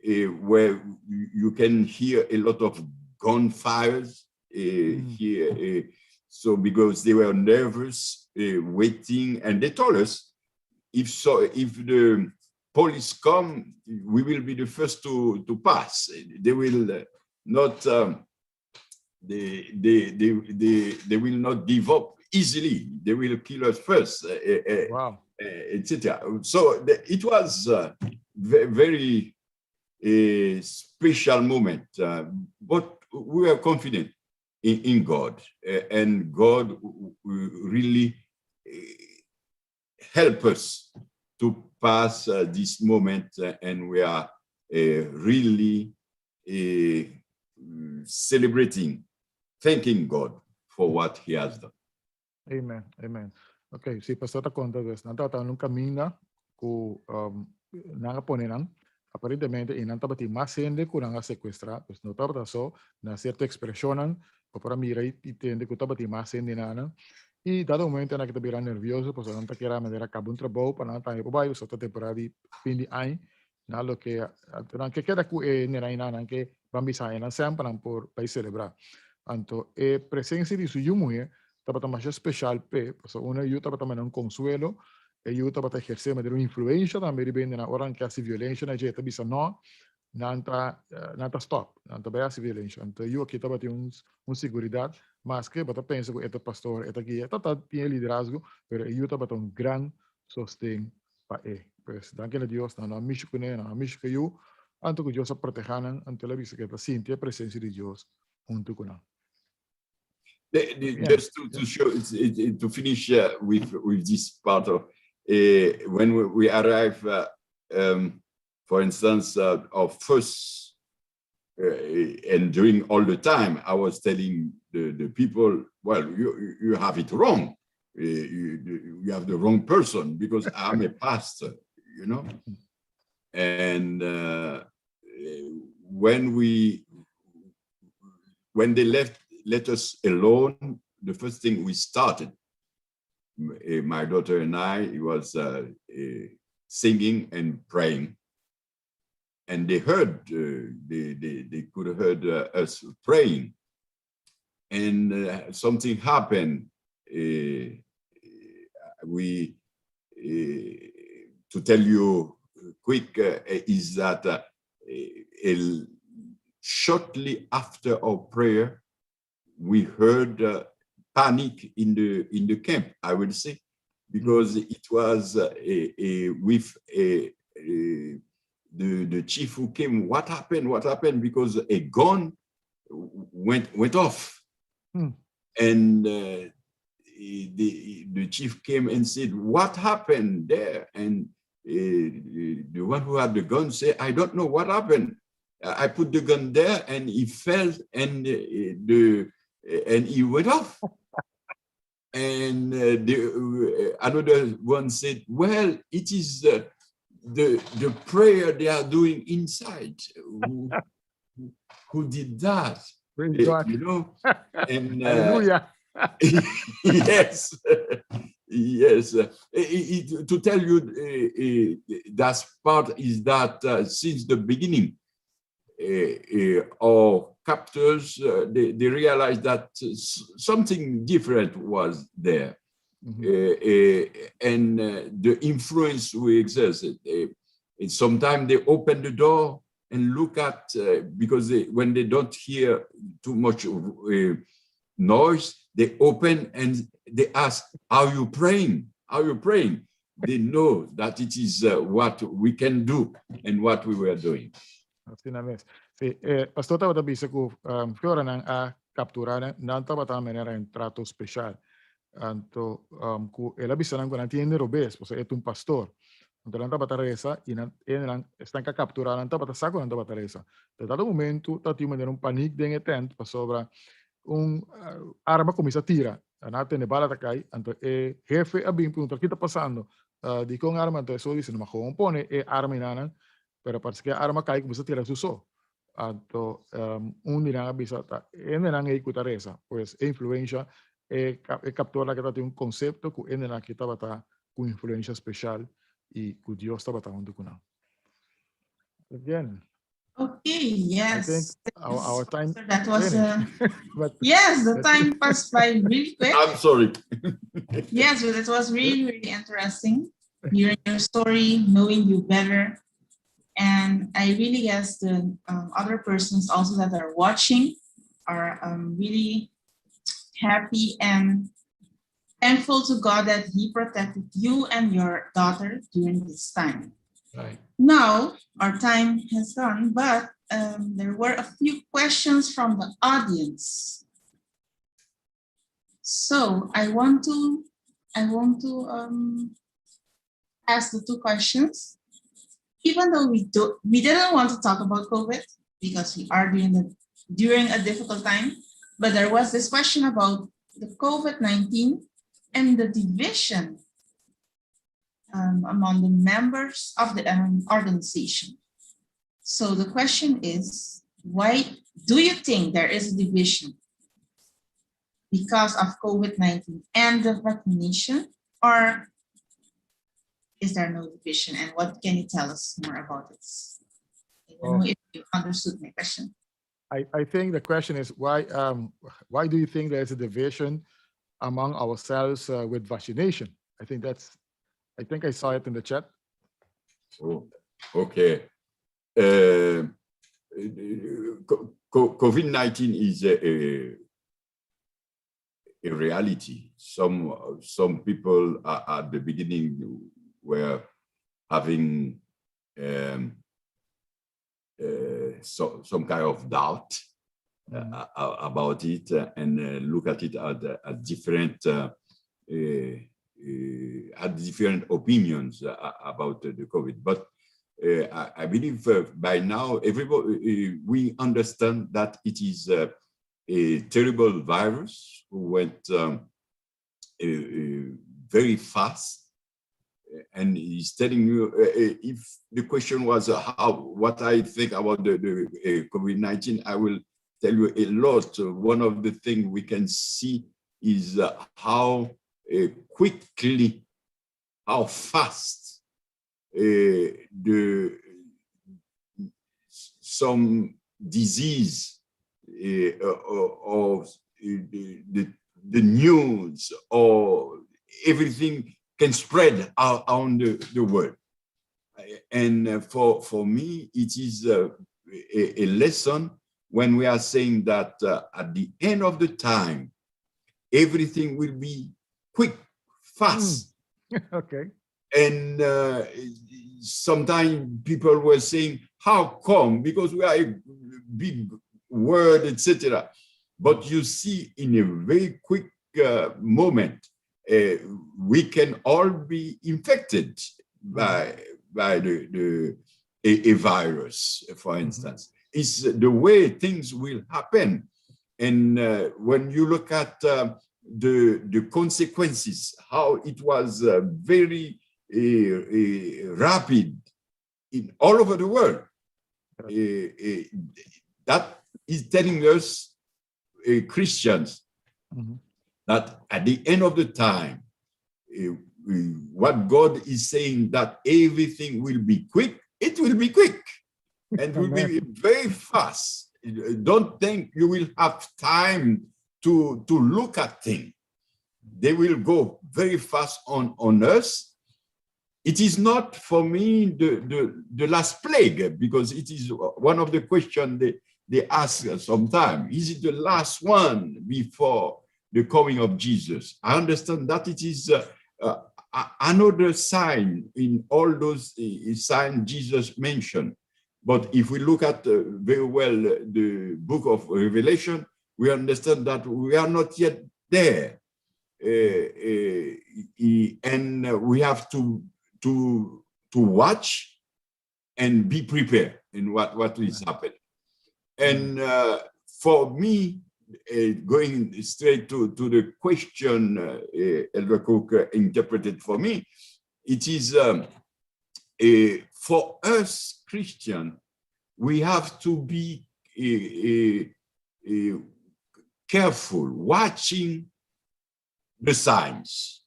where you can hear a lot of gunfires here. So because they were nervous, waiting, and they told us, if the police come, we will be the first to pass. They will not. They will not give up easily. They will kill us first. Wow. Etc. So it was very special moment, but we are confident in God, and God really help us to pass this moment, and we are really celebrating, thanking God for what He has done. Amen. Amen. Okay, si pastor ta conta des nanta ta nung camina ku nanga ponenan aparentemente inanta bati masende ku nanga sequestra, pues no tabata so na cierta expresionan o para mira y tende ku tabati masende nana. Y dado momento na kita bira nervioso, pues nanta kira madera kabun trabaho para nanta e babai so ta temporada pindi ai na lo que nan que queda ku nera inana que bambisa ina sempre por pai celebrar. Anto presencia di su yumuye tapata mais especial pe, pues una ayuda para também um consuelo, ayuda para exercer uma influência também bem na hora que a violência na gente bisa não nanta stop, nanta bem a violência. Então eu aqui tava tem seguridade, mas que para pensar que este pastor, este guia, tá tem liderazgo, pero ayuda para gran sostén para Pues danke a Dios, na misho que na misho que eu, anto que Dios protejanan ante la vista que está sintiendo presencia de Dios junto con él. Just to show, to finish with this part of when we arrive, for instance, our first, and during all the time, I was telling the people, well, you have it wrong. You have the wrong person, because I'm a pastor, you know. And when they let us alone, the first thing we started, my daughter and I, it was singing and praying. And they heard, they could have heard us praying. And something happened. To tell you quick, is that shortly after our prayer, we heard panic in the camp, I would say, because it was with the chief who came. What happened? What happened? Because a gun went off, and the chief came and said, "What happened there?" And the one who had the gun said, "I don't know what happened. I put the gun there, and he fell, and he went off." And another one said, well, it is the prayer they are doing inside. Who did that? Praise God. You know, and Hallelujah. yes, yes. To tell you, that part is that since the beginning, our captors they realized that something different was there, and the influence we exerted. Sometimes they open the door and look at because when they don't hear too much noise, they open and they ask, "Are you praying? Are you praying?" They know that it is what we can do and what we were doing. Finalmente. Sì, pastor estava bisa ku fiora nang a capturare nanta bata menera un trato speciale. Anto ku ela bisa nang kuna tiene robes, pues es un pastor. Anto nanta bata resa ina lang estanca capturare nanta bata saco nanta bata resa. Da dado momento tati manera un panic den etent pa sobra un arma comincia a tira. Anate ne bala takai, anto jefe abim punto que está pasando. Di con arma anto eso dice no ma pone arma inana. Pero parece que arma cai começa a tirar su so. Anto dirán bisata nang ikutar esa, pues influencia captura que tem concepto que nang que estava com influência especial e que Deus estava onde kuna. Again. Okay, yes. I think our time. That was but, yes, the time passed by really quick. I'm sorry. Yes, but it was really, really interesting hearing your story, knowing you better. And I really guess the other persons also that are watching are really happy and thankful to God that He protected you and your daughter during this time. Right. Now, our time has gone, but there were a few questions from the audience. So I want to ask the two questions. Even though we didn't want to talk about COVID because we are during a difficult time, but there was this question about the COVID-19 and the division among the members of the organization. So the question is, why do you think there is a division because of COVID-19 and the vaccination, or is there no division, and what can you tell us more about this? I don't know if you understood my question. I think the question is why do you think there's a division among ourselves with vaccination? I think I saw it in the chat. Oh, okay. COVID-19 is a reality. Some people at the beginning were having some kind of doubt about it and look at it at different opinions about the COVID. But I believe by now everybody we understand that it is a terrible virus who went very fast. And he's telling you, if the question was what I think about the COVID-19, I will tell you a lot. One of the things we can see is how quickly, how fast some disease or the news or everything can spread around the world. And for me, it is a lesson when we are saying that at the end of the time, everything will be quick, fast. Okay. And sometimes people were saying, how come? Because we are a big word, etc. But you see in a very quick moment, we can all be infected by a virus, for instance. It's the way things will happen. And when you look at the consequences, how it was very rapid in all over the world. That is telling us, Christians, that at the end of the time, what God is saying, that everything will be quick, it will be quick and will be very fast. Don't think you will have time to look at things. They will go very fast on us. It is not, for me, the last plague, because it is one of the questions they ask sometimes. Is it the last one before the coming of Jesus? I understand that it is another sign in all those signs Jesus mentioned. But if we look at very well the book of Revelation, we understand that we are not yet there. And we have to watch and be prepared in what is happening. And for me, going straight to the question Elder Cook interpreted for me, it is for us Christians, we have to be careful, watching the signs,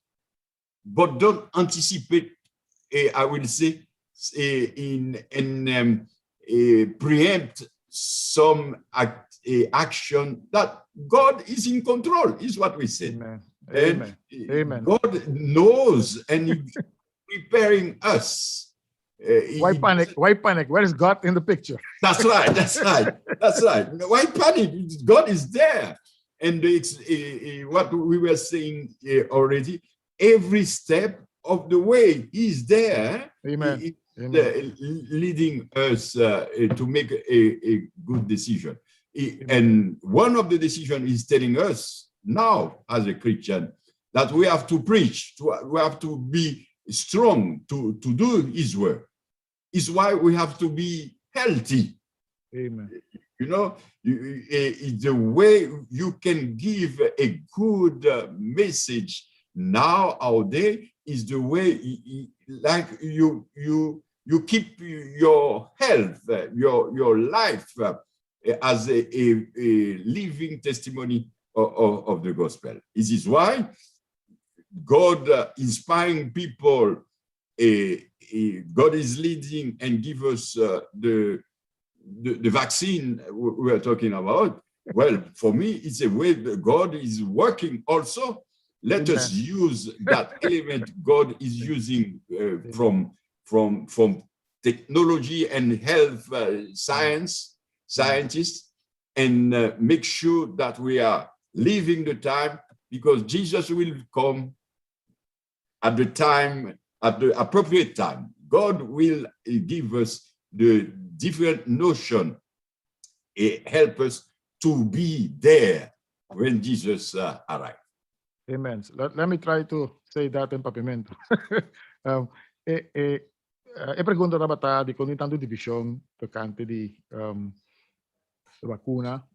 but don't anticipate, I will say, preempt some action that God is in control, is what we say. Amen. Amen. God knows and is preparing us. Why panic? Why panic? Where is God in the picture? That's right. That's right. That's right. Why panic? God is there. And it's what we were saying already. Every step of the way, He's there. Amen. Leading us to make a good decision. And one of the decisions is telling us now, as a Christian, that we have to preach, we have to be strong to do His work. It's why we have to be healthy. Amen. You know, the way you can give a good message now out there is the way, like you keep your health, your life as a living testimony of the gospel. This is why God inspiring people, God is leading and give us the vaccine we are talking about. Well, for me, it's a way that God is working also. Let us use that element God is using from technology and health scientists, and make sure that we are living the time, because Jesus will come at the time, at the appropriate time. God will give us the different notion, help us to be there when Jesus arrives. Amen. Let me try to say that in Papimento. E pergunta na bata di kung tanto divisyon tocante di vacuna,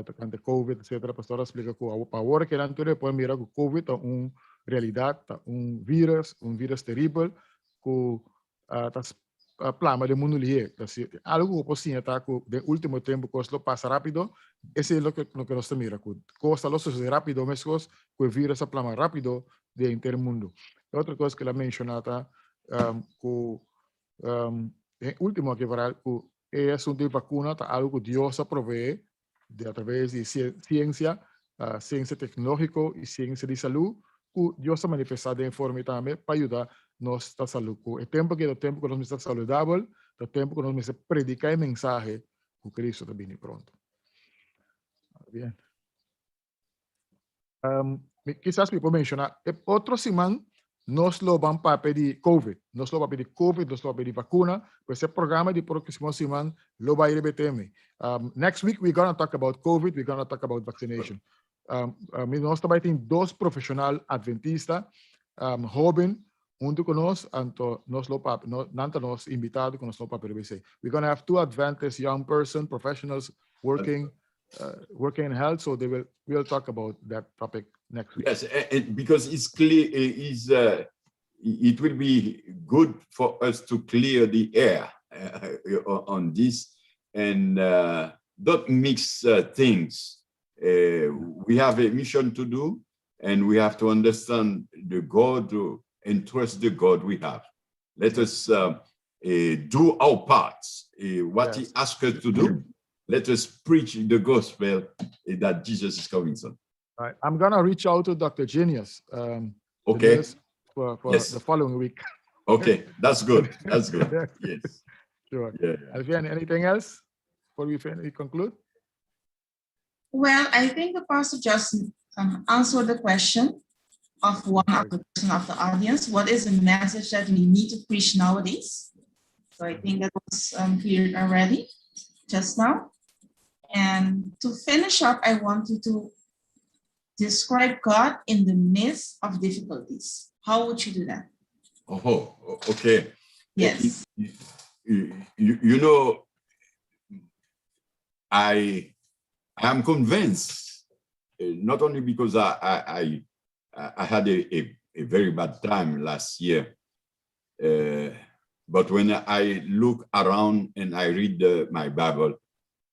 tocante COVID, etc. Pastora explica que a hora que nanto depois mira que COVID é realidade, vírus terrível que tas plama de mundo lié. Algo possível tá que de último tempo que passa rápido, esse é o que nós mira que costa lo sucede rápido, mas que o vírus plama rápido de inteiro mundo. Outra coisa que ela mencionava que último que verá que é assunto de vacuna, tá algo que Deus provee através de ciência, ciência tecnológica e ciência de saúde, que Deus manifestado em forma também para ajudar nós a saúde. É tempo que nós estamos saudáveis, é tempo que nós estamos predicar a mensagem que Cristo está vindo pronto. Bien. Quizás me puedo mencionar, outro semana, nós lo vamos para pedir COVID, nós lo vamos para pedir vacuna, pues esse programa de próxima semana lo vai repetir. Next week, we're going to talk about COVID, we're going to talk about vaccination. Nós também temos dois profissionais adventistas, jovens, com nós, nós invitados com nós para PBC. We're going to have two Adventist young person, professionals working in health, so we'll talk about that topic next week. Yes, and because it's clear, it will be good for us to clear the air on this and don't mix things. We have a mission to do, and we have to understand the God and trust the God we have. Let us do our parts, what He asked us to do. Let us preach the gospel that Jesus is coming soon. All right. I'm gonna reach out to Dr. Genius. Okay. For Yes. the following week. Okay, that's good. That's good. Yes. Sure. Yeah. Alfian, anything else before we conclude? Well, I think the pastor just answered the question of one of the person of the audience. What is the message that we need to preach nowadays? So I think that was cleared already just now. And to finish up, I want you to describe God in the midst of difficulties. How would you do that? Oh, okay. Yes. You know, I am convinced, not only because I had a very bad time last year, but when I look around and I read my Bible,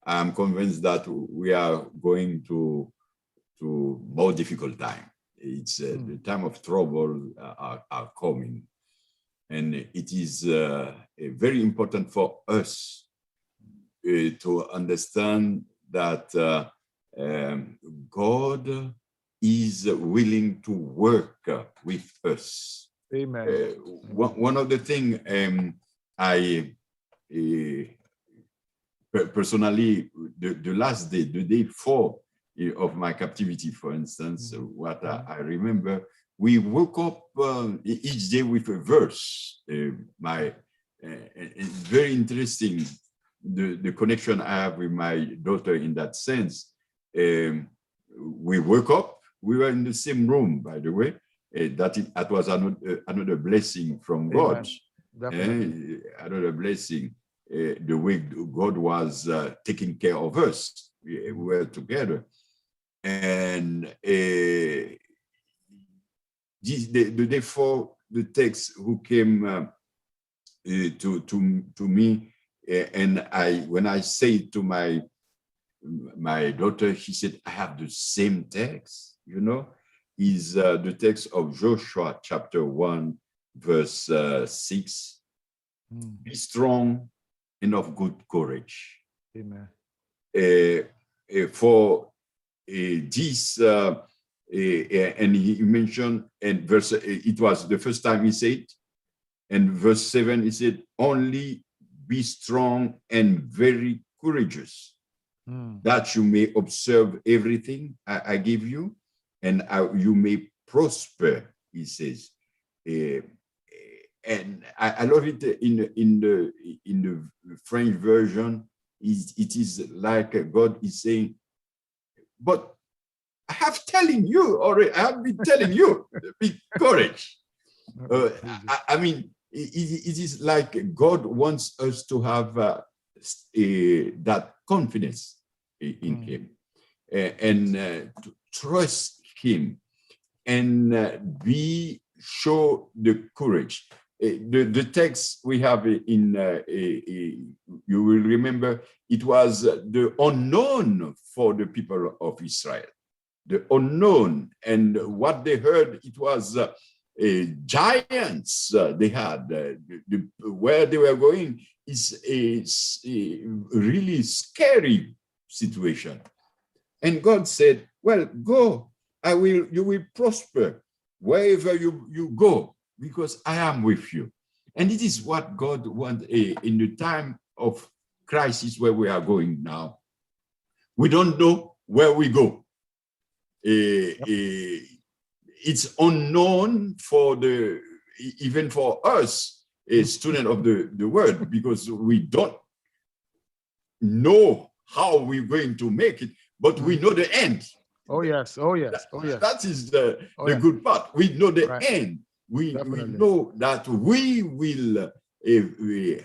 I'm convinced that we are going to more difficult time. It's the time of trouble are coming. And it is very important for us to understand that God is willing to work with us. Amen. One of the things I personally, the last day, the day before of my captivity, for instance, what I remember, we woke up each day with a verse. It's very interesting, the connection I have with my daughter in that sense. We woke up, we were in the same room, by the way. That was another blessing from God. Another blessing, the way God was taking care of us. We were together. And the day before, the text who came to me, and when I say to my daughter, she said, I have the same text, you know, is the text of Joshua chapter 1, verse 6. Be strong and of good courage. Amen. For this, and he mentioned, and verse, it was the first time he said, and verse 7, he said, only be strong and very courageous, that you may observe everything I give you, and you may prosper, he says. And I love it in the French version. It is like God is saying, but I have telling you already, I have been telling you, be courage. I mean, it is like God wants us to have that confidence in Him, and to trust Him, and show the courage. The text we have in, you will remember, it was the unknown for the people of Israel. The unknown, and what they heard, it was giants they had. Where they were going is a really scary situation. And God said, well, go, you will prosper wherever you go, because I am with you. And it is what God wants in the time of crisis where we are going now. We don't know where we go. It's unknown even for us, a student of the word, because we don't know how we're going to make it, but we know the end. Oh yes, oh yes, oh yes. That is the good part. We know the end. We know that we will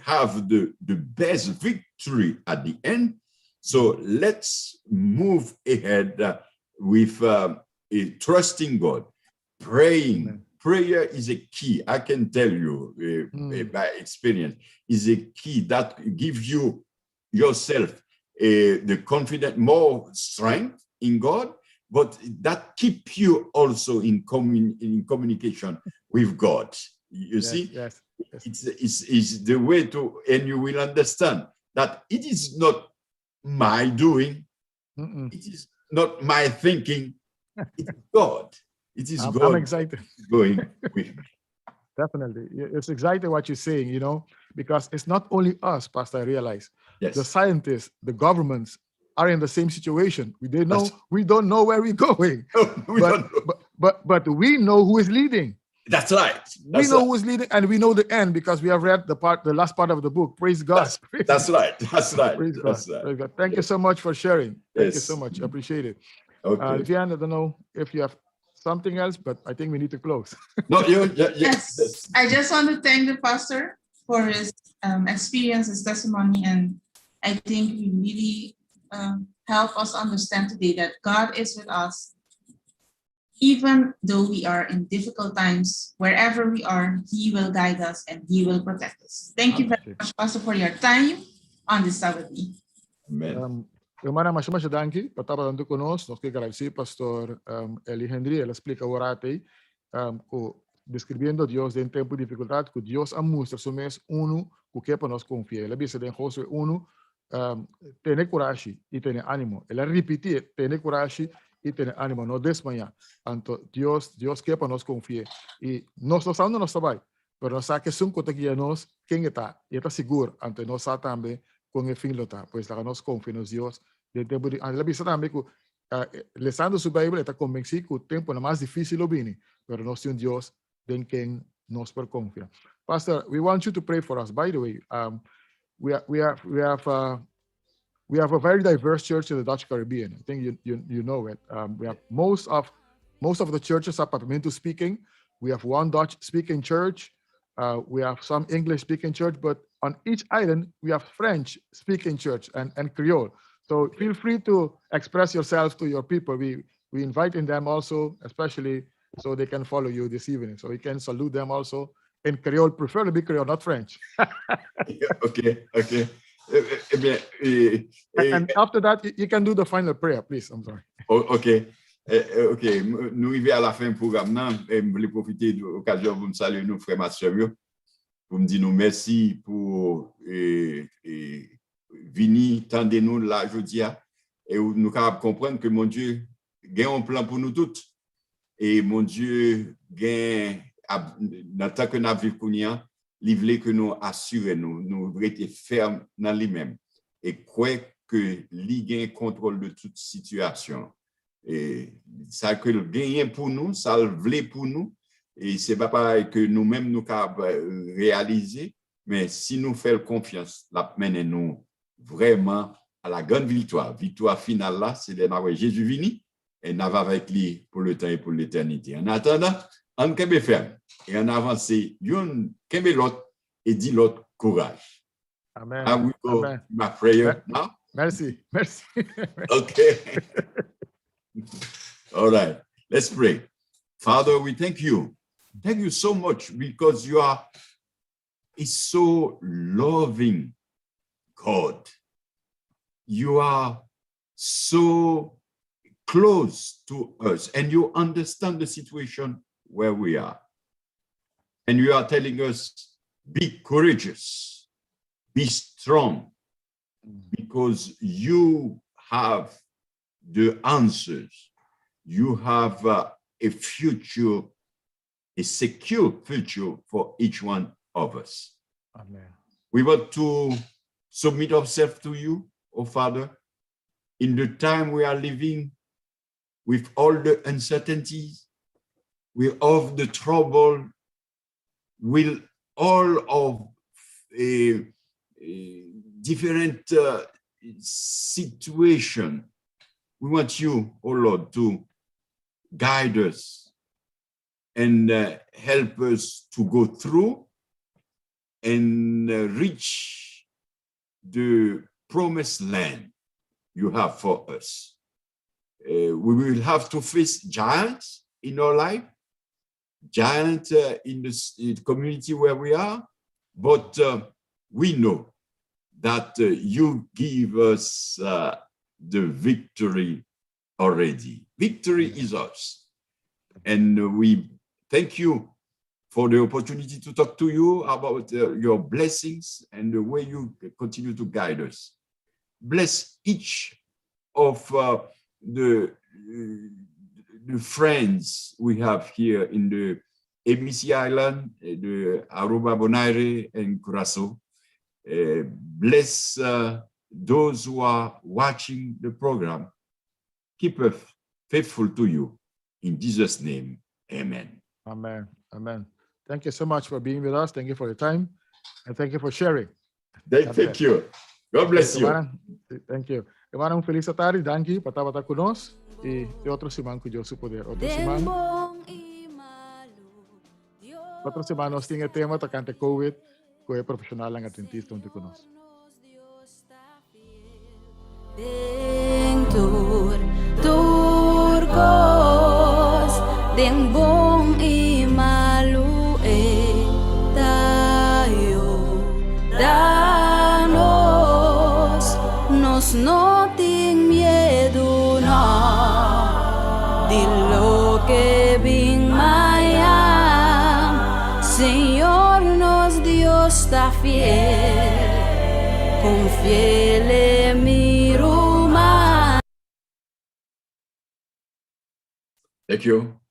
have the best victory at the end. So let's move ahead with trusting God, praying. Amen. Prayer is a key. I can tell you by experience, is a key that gives you yourself the confidence, more strength in God, but that keep you also in communication with God. You see, Yes. it's the way to, and you will understand that it is not my doing, it is not my thinking, it's God. It is God. I'm excited. Going with me. Definitely. It's exactly what you're saying, you know, because it's not only us, Pastor, I realize. Yes. The scientists, the governments are in the same situation. We don't know where we're going. We don't know. But we know who is leading. That's right. We know who is leading, and we know the end because we have read the last part of the book. Praise God. That's right. That's right. Praise God. That's right. Praise God. Thank you so much for sharing. Thank you so Yes. much. I appreciate it. Okay. Vivian, I don't know if you have something else, but I think we need to close. No, Yes, I just want to thank the pastor for his experience, his testimony, and I think he really helped us understand today that God is with us. Even though we are in difficult times, wherever we are, He will guide us and He will protect us. Thank you very much, Pastor, for your time on this Sabbath. Amen. Hermana, mas danki. Patapa tanto conosco. Nós que agradecer Pastor Eli Henry. Ela explica o orate, descrevendo Deus em tempo de dificuldade, que Deus mostra somente uno que para nós confiar. Ela disse em Josué uno, ter coragem e ter ânimo. Ela repetir, ter coragem e ter ânimo, não desmanhar. Então, Deus quer para nós confiar. E nós não sabemos nosso trabalho, mas nós sabemos que são coisas que nós, quem está, e está seguro, então nós sabemos também com o fim do tempo. Pois lá nós confiamos em Deus. De tempo de, ela disse também que, lendo sua Bíblia, está convencido que o tempo é mais difícil de vir, mas nós temos Deus em quem nós podemos confiar. Pastor, we want you to pray for us. By the way, we have a very diverse church in the Dutch Caribbean. I think you know it. We have most of the churches are Papiamento speaking. We have one Dutch speaking church. We have some English speaking church, but on each island we have French speaking church and Creole. So feel free to express yourself to your people. We inviting them also, especially so they can follow you this evening. So we can salute them also in Creole, preferably Creole, not French. Okay. And after that, you can do the final prayer, please. I'm sorry. Ok. Nous arrivons à la fin du programme. Je voulais profiter de l'occasion pour me saluer nos frères et sœurs, pour me dire nous merci pour venir tendre nous là aujourd'hui et nous capables comprendre que mon Dieu a un plan pour nous toutes et mon Dieu dans tant que nous vivons il voulait que nous assurions, nous rester fermes dans lui-même et croire que lui gagne contrôle de toute situation. Et ça que le gagne pour nous, ça le voulait pour nous, et c'est pas pareil que nous-mêmes nous capables réaliser, mais si nous faisons confiance, la mène nous vraiment à la grande victoire. Victoire finale là, c'est de Jésus vini et nous avec lui pour le temps et pour l'éternité. En attendant, on kembe ferme et on avance, yon kembe l'autre et dit l'autre courage. Amen. I will go Amen. my prayer now. Merci. Okay. All right. Let's pray. Father, we thank you. Thank you so much because you are a so loving God. You are so close to us and you understand the situation where we are. And you are telling us, be courageous, be strong, because you have the answers. You have a future, a secure future for each one of us. Amen. We want to submit ourselves to you, oh Father, in the time we are living with all the uncertainties, with all the trouble, with all of different situations. We want you, oh Lord, to guide us and help us to go through and reach the promised land you have for us. we will have to face giants in our life, giants in the community where we are, but we know that you give us the victory already. Victory is ours. And we thank you for the opportunity to talk to you about your blessings and the way you continue to guide us. Bless each of the friends we have here in the ABC Island, the Aruba, Bonaire, and Curaçao. Bless those who are watching the program. Keep us faithful to you. In Jesus' name, amen. Amen. Amen. Thank you so much for being with us. Thank you for your time. And thank you for sharing. Thank you. God bless you. Thank you. Hermano, feliz tarde. Danke. Patapata kunos. Y de otro semana que Dios su poder. Otro semana nos tiene tema tocante COVID. Que é profissional lang at dentista onde conosco. Turcos, den bong imalu tayo danos nos no ting miedo na di lo que bin mayam Señor nos Dios está fiel con fiel mi rumah. Thank you.